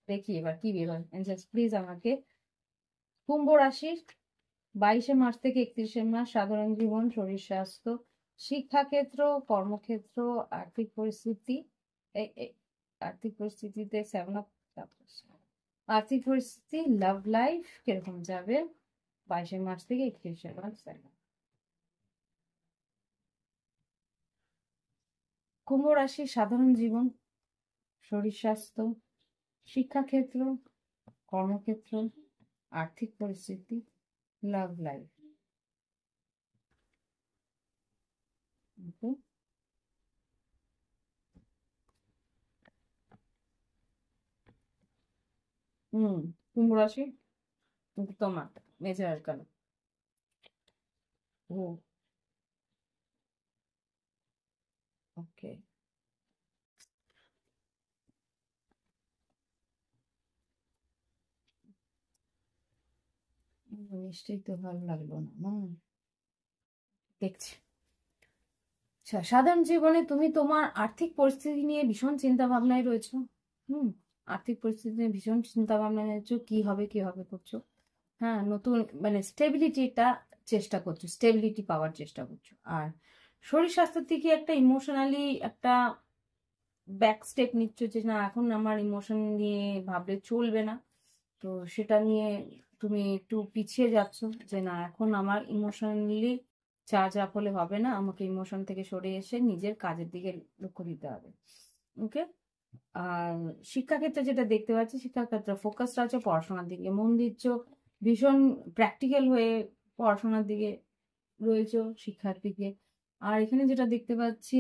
দেখি এবার কি বেরোয়। এঞ্জেলস প্লিজ আমাকে কুম্ভ রাশির 22শে মার্চ থেকে 31শে মার্চ সাধারণ জীবন, শরীর স্বাস্থ্য, শিক্ষাক্ষেত্র, কর্মক্ষেত্র, আর্থিক পরিস্থিতি। আর্থিক পরিস্থিতিতে 7 আর্থিক পরিস্থিতি, লাভ লাইফ কিরকম যাবে 22শে মার্চ থেকে 31শে মার্চ। কুম্ভ রাশি, সাধারণ জীবন, শরীর স্বাস্থ্য, শিক্ষাক্ষেত্র, কর্মক্ষেত্র, আর্থিক পরিস্থিতি, লাভ লাইফ। কুম্ভ রাশি তোমার মেজর আরকানা। ও ওকে, নিশ্চয়ই তো ভালো লাগলো না। দেখছি। আচ্ছা, সাধারণ জীবনে তুমি তোমার আর্থিক পরিস্থিতি নিয়ে ভীষণ চিন্তা ভাবনায় রয়েছো। আর্থিক পরিস্থিতি নিয়ে ভীষণ চিন্তা ভাবনায় রয়েছো, কি হবে করছো। হ্যাঁ, নতুন মানে স্টেবিলিটিটা চেষ্টা করছো, স্টেবিলিটি পাওয়ার চেষ্টা করছো। আর শরীর স্বাস্থ্যের দিকে একটা ইমোশনালি একটা ব্যাক স্টেপ নিচ্ছ, যে না এখন আমার ইমোশন নিয়ে ভাবলে চলবে না। তো সেটা নিয়ে তুমি একটু পিছিয়ে যাচ্ছ, যে না এখন আমার ইমোশনালি চার্জ আপ হলে হবে না, আমাকে ইমোশন থেকে সরে এসে নিজের কাজের দিকে লক্ষ্য দিতে হবে। ওকে। আর শিক্ষাক্ষেত্রে যেটা দেখতে পাচ্ছি, শিক্ষাক্ষেত্রে ফোকাসটা আছে পড়াশোনার দিকে, মন দিচ্ছ, ভীষণ প্র্যাকটিক্যাল হয়ে পড়াশোনার দিকে রয়েছে, শিক্ষার দিকে। আর এখানে যেটা দেখতে পাচ্ছি,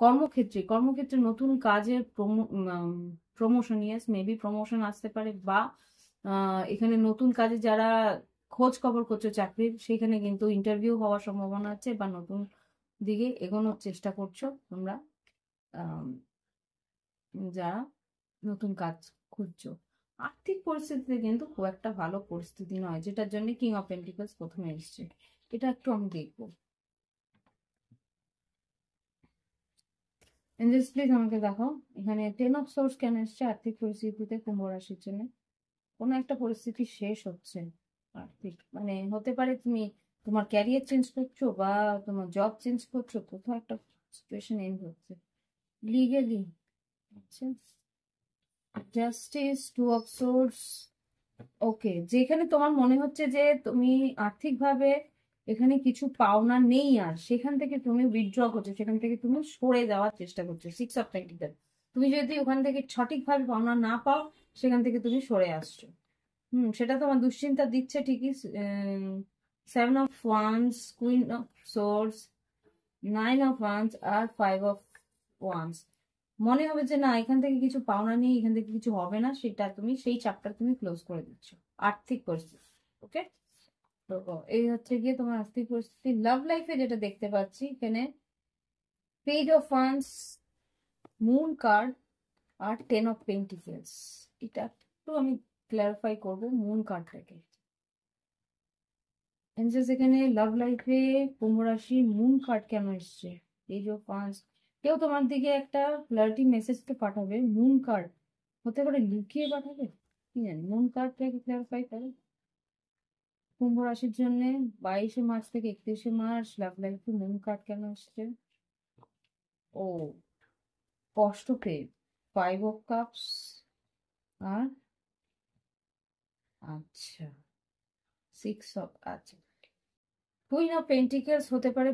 কর্মক্ষেত্রে নতুন কাজের প্রমোশন, ইয়েস মেবি প্রমোশন আসতে পারে, বা এখানে নতুন কাজে যারা খোঁজ খবর করছো চাকরির, সেখানে কিন্তু ইন্টারভিউ হওয়ার সম্ভাবনা আছে, বা নতুন দিকে এগোনোর চেষ্টা করছো তোমরা যারা নতুন কাজ খুঁজছো। আর্থিক পরিস্থিতিতে কিন্তু খুব একটা ভালো পরিস্থিতি নয়, যেটার জন্য কিং অফ পেন্টিকলস প্রথমে এসছে। এটা একটু আমি দেখবো। এঞ্জেলস প্লিজ আমাকে দেখো এখানে 10 অফ সোর্স কেন এসছে আর্থিক পরিস্থিতিতে কুম্ভ রাশির জন্য। কোনো একটা পরিস্থিতি শেষ হচ্ছে আর্থিক, মানে হতে পারে তুমি তোমার ক্যারিয়ার চেঞ্জ করছো, বা তোমার জব চেঞ্জ করছো, কোথাও একটা সিচুয়েশন এন্ড হচ্ছে লিগেলি। আচ্ছা, জাস্টিস, 2 অফ সোর্স। ওকে, যেখানে তোমার মনে হচ্ছে যে তুমি আর্থিকভাবে এখানে কিছু পাওনা নেই, আর সেখান থেকে তুমি উইথড্র করছো, সেখান থেকে তুমি সরে যাওয়ার চেষ্টা করছো। 6 অফ পেন্টিকল, তুমি যদি ওখান থেকে সঠিকভাবে পাওনা না পাও, সেখান থেকে তুমি সরে আসছো। সেটা তোমার দুশ্চিন্তা দিচ্ছে ঠিকই। 7 of wands, queen of swords, 9 of wands, আর 5 অফ ওয়ান্স। মনে হবে যে না এখান থেকে কিছু পাওনা নেই, এখান থেকে কিছু হবে না, সেটা তুমি সেই চ্যাপ্টার তুমি ক্লোজ করে দিচ্ছ। আর্থিক পরিস্থিতি, ওকে। তো এই হচ্ছে গিয়ে তোমার আর্থিক পরিস্থিতি। লাভ লাইফে যেটা দেখতে পাচ্ছি এখানে, page of wands, moon card, আর 10 অফ পেন্টিকলস। এটা একটু আমি ক্লারিফাই করবো মুন কার্ডটাকে। এনজেস এখানে লাভ লাইফে কুম্ভ রাশি মুন কার্ড কেন এসছে, পেজ অফ ওয়ান্স। কেউ তোমার দিকে একটা ক্লারিটি মেসেজ তো পাঠাবে, মুন কার্ড হতে পারে লুকিয়ে পাঠাবে, কি জানি। মুন কার্ডটাকে ক্লারিফাই করে কুম্ভ রাশির জন্য 22শে মার্চ থেকে 31শে মার্চ লাভ লাইফে মুন কার্ড কেন এসছে। ও কষ্ট পেয়ে 5 অফ কাপস, আর আচ্ছা 6 অফ, আচ্ছা কুইন অফ পেন্টিকলস হতে পারে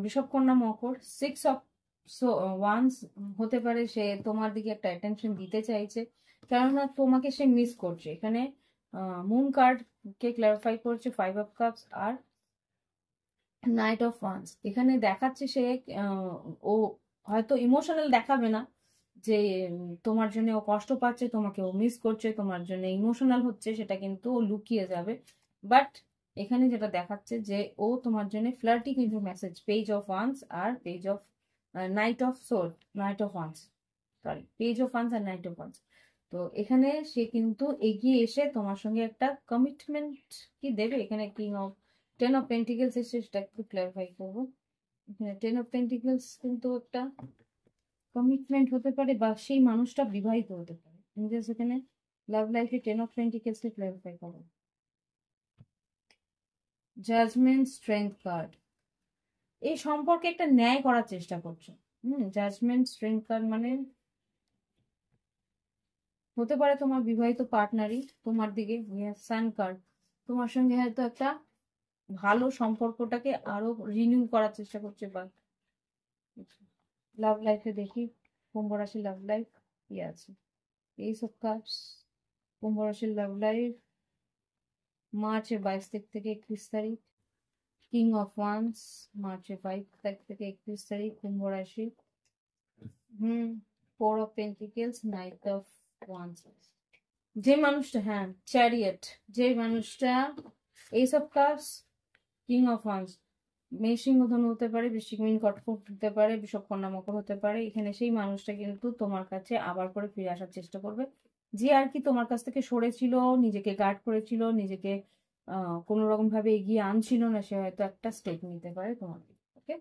বৃষভ কন্যা মকর। 6 অফ ওয়ান্স হতে পারে সে তোমার দিকে একটা অ্যাটেনশন দিতে চাইছে, কেননা তোমাকে সে মিস করছে। এখানে মুন কার্ড কে ক্লারিফাই করছে 5 অফ কাপস আর নাইট অফ ওয়ান্স। এখানে দেখাচ্ছে সে ও হয়তো ইমোশনাল দেখাবে না, যে তোমার জন্য ও কষ্ট পাচ্ছে, তোমাকে ও মিস করছে, তোমার জন্য ইমোশনাল হচ্ছে, সেটা কিন্তু ও লুকিয়ে যাবে। বাট এখানে যেটা দেখাচ্ছে যে ও তোমার জন্য ফ্লার্টি কিন্তু মেসেজ, পেজ অফ ওয়ান্স আর page of knight of sword, knight of wands, sorry page of wands আর নাইট অফ ওয়ান্স। তো এখানে সে কিন্তু এগিয়ে এসে তোমার সঙ্গে একটা কমিটমেন্ট কি দেবে। এখানে কিং অফ 10 অফ পেন্টিকলস এসে সেটা একটু ক্লারিফাই করবো। এখানে 10 অফ পেন্টিকলস কিন্তু একটা কমিটমেন্ট হতে পারে, বা সেই মানুষটা বিবাহিত হতে পারে। এখানে লাভ লাইফে 10 অফ পেন্টিকলস কে ক্লারিফাই করো। জাজমেন্ট, স্ট্রেংথ কার্ড, এই সম্পর্কে একটা ন্যায় করার চেষ্টা করছো। জাজমেন্ট, স্ট্রেংথ কার্ড মানে হতে পারে তোমার বিবাহিত পার্টনারই তোমার দিকে, সান কার্ড, তোমার সঙ্গে হয়তো একটা ভালো সম্পর্কটাকে আরো রিনিউ করার চেষ্টা করছে। বা লাভ লাইফে দেখি কুম্ভ রাশির লাভ লাইফ কি আছে। এইস অফ কাপস, কুম্ভ রাশির লাভ লাইফ মার্চের 22 তারিখ থেকে 31 তারিখ। কিং অফ ওয়ান্স মার্চের 22 তারিখ থেকে 31 তারিখ কুম্ভ রাশি। Four of pentacles, knight of wands. যে মানুষটা, হ্যাঁ, চ্যারিয়েট, যে মানুষটা ace of cups, king of wands, মেষ সিংহ ধনু হতে পারে, বৃশ্চিক মীন কর্কট হতে পারে, বিষব কন্যা মকর হতে পারে। এখানে সেই মানুষটা কিন্তু তোমার কাছে আবার করে ফিরে আসার চেষ্টা করবে, যে আর কি তোমার কাছ থেকে সরেছিল, নিজেকে গার্ড করেছিল, নিজেকে কোনো রকম ভাবে এগিয়ে আনছিল না, সে হয়তো একটা স্টেপ নিতে পারে তোমাকে। ওকে,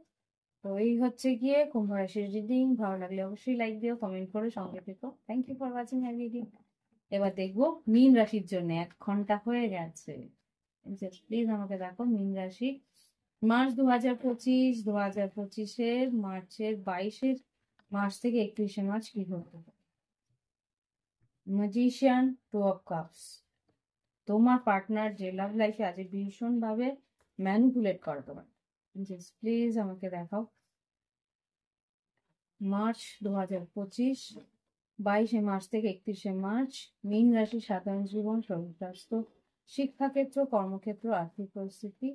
তো এই হচ্ছে গিয়ে কুম্ভ রাশির রিডিং। ভালো লাগলে অবশ্যই লাইক দিও, কমেন্ট করে সঙ্গে থেকো। Thank you for watching my video. এবার দেখবো মীন রাশির জন্য। 1 ঘন্টা হয়ে গেছে, প্লিজ আমাকে দেখো মীন রাশি। মার্চ 2025, 2025-এর মার্চের 22 মার্চ থেকে 31 মার্চ কি ঘটতে পারে। Magician, 2 of cups. তোমার পার্টনার যে লাভ লাইফে আছে ভীষণ ভাবে ম্যানিপুলেট করে তোমার। প্লিজ আমাকে দেখাও মার্চ 2025, 22 মার্চ থেকে 31 মার্চ, মীন রাশি সাধারণ জীবন, শরীর স্বাস্থ্য, শিক্ষাক্ষেত্র, কর্মক্ষেত্র, আর্থিক পরিস্থিতি,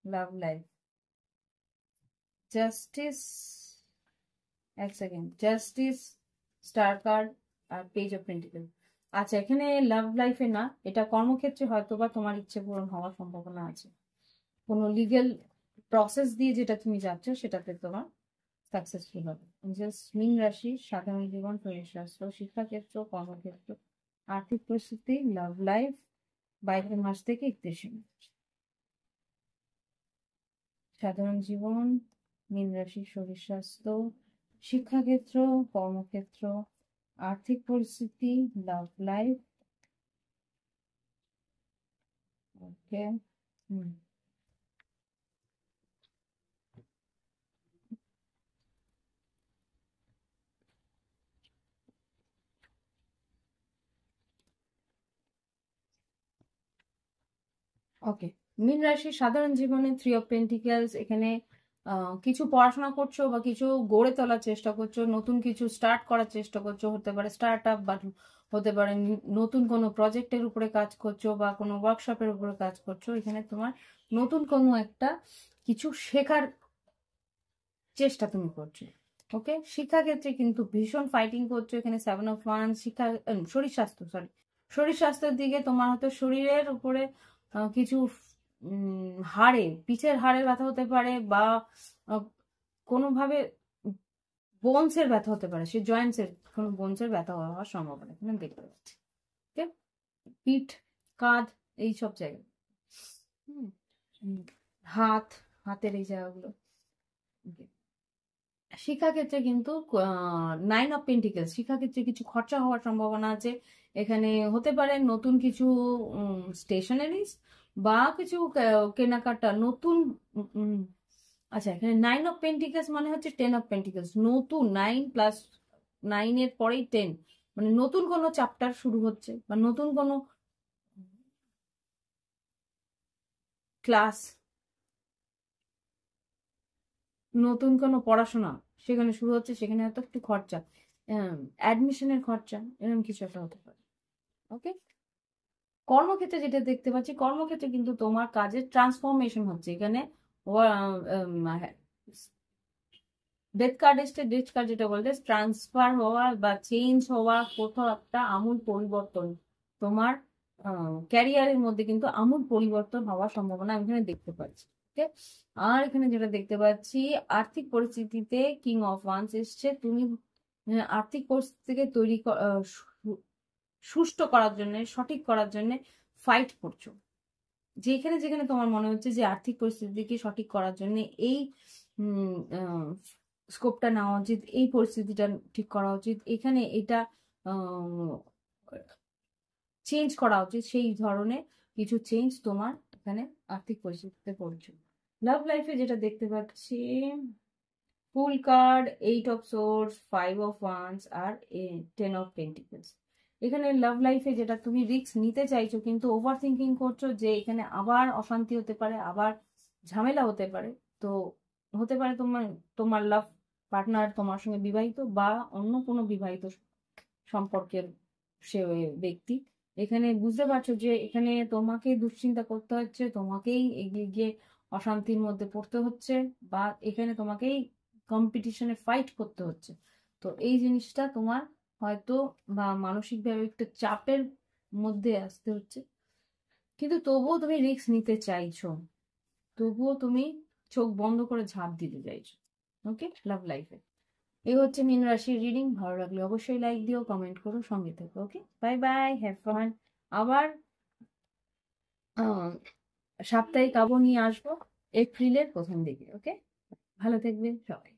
লাভ লাইফ। জাস্টিস, এক সেকেন্ড, জাস্টিস, স্টার কার্ড আর পেজ অফ পেন্টিকেল। আচ্ছা, এখানে লাভ লাইফে না, এটা কর্মক্ষেত্রে হয়তো বা তোমার ইচ্ছে পূরণ হওয়ার সম্ভাবনা আছে। কোনো লিগেল প্রসেস দিয়ে যেটা তুমি যাচ্ছ সেটাতে তোমার সাকসেসফুল হবে। মীন রাশি সাধারণ জীবন, শরীর স্বাস্থ্য, শিক্ষাক্ষেত্র, কর্মক্ষেত্র, আর্থিক পরিস্থিতি, লাভ লাইফ, 22 মাস থেকে 31 মাস। সাধারণ জীবন, মীন রাশি, শরীর স্বাস্থ্য, শিক্ষাক্ষেত্র, কর্মক্ষেত্র, আর্থিক পরিস্থিতি, লাভ লাইফ। ওকে, ওকে, মীন রাশি সাধারণ জীবনে 3 অফ পেন্টিকেলস। এখানে কিছু পড়াশোনা করছো বা কিছু গড়ে তোলার চেষ্টা করছো, নতুন কিছু স্টার্ট করার চেষ্টা করছো, হতে পারে স্টার্ট আপ বা হতে পারে নতুন কোনো প্রজেক্টের উপরে কাজ করছো বা কোনো ওয়ার্কশপের উপরে কাজ করছো। এখানে তোমার নতুন কোনো একটা কিছু শেখার চেষ্টা তুমি করছো। ওকে, শিক্ষাক্ষেত্রে কিন্তু ভীষণ ফাইটিং করছো। এখানে 7 অফ ওয়ান্স, শিক্ষা, শরীর স্বাস্থ্য, শরীর স্বাস্থ্যের দিকে তোমার হয়তো শরীরের উপরে কিছু হাড়ে, পিঠের হাড়ের ব্যথা হতে পারে বা কোনোভাবে বোনসের ব্যথা হতে পারে, সে জয়েন্টসের কোনো বোনসের ব্যথা হওয়ার সম্ভাবনা এখানে দেখতে পাচ্ছি। ওকে, পিঠ, কাঁধ, এইসব জায়গা, হাত, হাতের এই জায়গাগুলো। শিক্ষাক্ষেত্রে কিন্তু 9 অফ পেন্টিকেলস, শিক্ষাক্ষেত্রে কিছু খরচা হওয়ার সম্ভাবনা আছে। এখানে হতে পারে নতুন কিছু স্টেশনারিজ বা কিছু কেনাকাটা নতুন। আচ্ছা, এখানে 9 অফ পেন্টিকেলস মানে হচ্ছে 10 অফ পেন্টিকেলস, নতুন 9 + 9 এর পরেই 10, মানে নতুন কোনো চ্যাপ্টার শুরু হচ্ছে বা নতুন কোনো ক্লাস, নতুন কোনো পড়াশোনা সেখানে শুরু হচ্ছে, সেখানে হয়তো একটু খরচা, অ্যাডমিশনের খরচা, এরকম কিছু একটা হতে পারে। ওকে, কর্মক্ষেত্রে যেটা দেখতে পাচ্ছি, কর্মক্ষেত্রে কিন্তু তোমার কাজের ট্রান্সফরমেশন হচ্ছে। এখানে ডেথ কার্ড এসছে, ডেথ কার্ড যেটা বলতে ট্রান্সফার হওয়া বা চেঞ্জ হওয়া, কোথাও একটা আমূল পরিবর্তন, তোমার ক্যারিয়ারের মধ্যে কিন্তু আমূল পরিবর্তন হওয়ার সম্ভাবনা আমি এখানে দেখতে পাচ্ছি। ওকে, আর এখানে যেটা দেখতে পাচ্ছি, আর্থিক পরিস্থিতিতে কিং অফ ওয়ান্স এসছে। তুমি আর্থিক পরিস্থিতিকে তৈরি সুষ্ঠু করার জন্য, সঠিক করার জন্য ফাইট করছো। যেখানে যেখানে তোমার মনে হচ্ছে যে আর্থিক পরিস্থিতিকে সঠিক করার জন্য এই স্কোপটা নেওয়া উচিত, এই পরিস্থিতিটা ঠিক করা উচিত, এখানে এটা চেঞ্জ করা উচিত, সেই ধরনের কিছু চেঞ্জ তোমার এখানে আর্থিক পরিস্থিতিতে করছো। লাভ লাইফে যেটা দেখতে পাচ্ছি, fool card, 8 of swords, 5 of wands আর 10 অফ পেন্টিকলস। এখানে লাভ লাইফে যেটা তুমি রিস্ক নিতে চাইছো কিন্তু ওভার থিঙ্কিং করছো যে এখানে আবার অশান্তি হতে পারে, আবার ঝামেলা হতে পারে। তো হতে পারে তোমার তোমার লাভ পার্টনার তোমার সঙ্গে বিবাহিত বা অন্য কোনো বিবাহিত সম্পর্কের সে ব্যক্তি। এখানে বুঝতে পারছো যে এখানে তোমাকেই দুশ্চিন্তা করতে হচ্ছে, তোমাকেই এগিয়ে গিয়ে অশান্তির মধ্যে পড়তে হচ্ছে, বা এখানে তোমাকেই কম্পিটিশনে ফাইট করতে হচ্ছে। তো এই জিনিসটা তোমার হয়তো বা মানসিকভাবে একটু চাপের মধ্যে আসতে হচ্ছে, কিন্তু তবুও তুমি রিস্ক নিতে চাইছো, তবুও তুমি চোখ বন্ধ করে ঝাঁপ দিতে চাইছো। ওকে, লাভ লাইফে এই হচ্ছে মীন রাশির রিডিং। ভালো লাগলে অবশ্যই লাইক দিও, কমেন্ট করো, সঙ্গে থেকো। ওকে, বাই বাই, হ্যাভ ফান। আবার আহ, সাপ্তাহিক আবহাওয়া নিয়ে আসবো এপ্রিলের প্রথম দিকে। ওকে, ভালো থাকবে সবাই।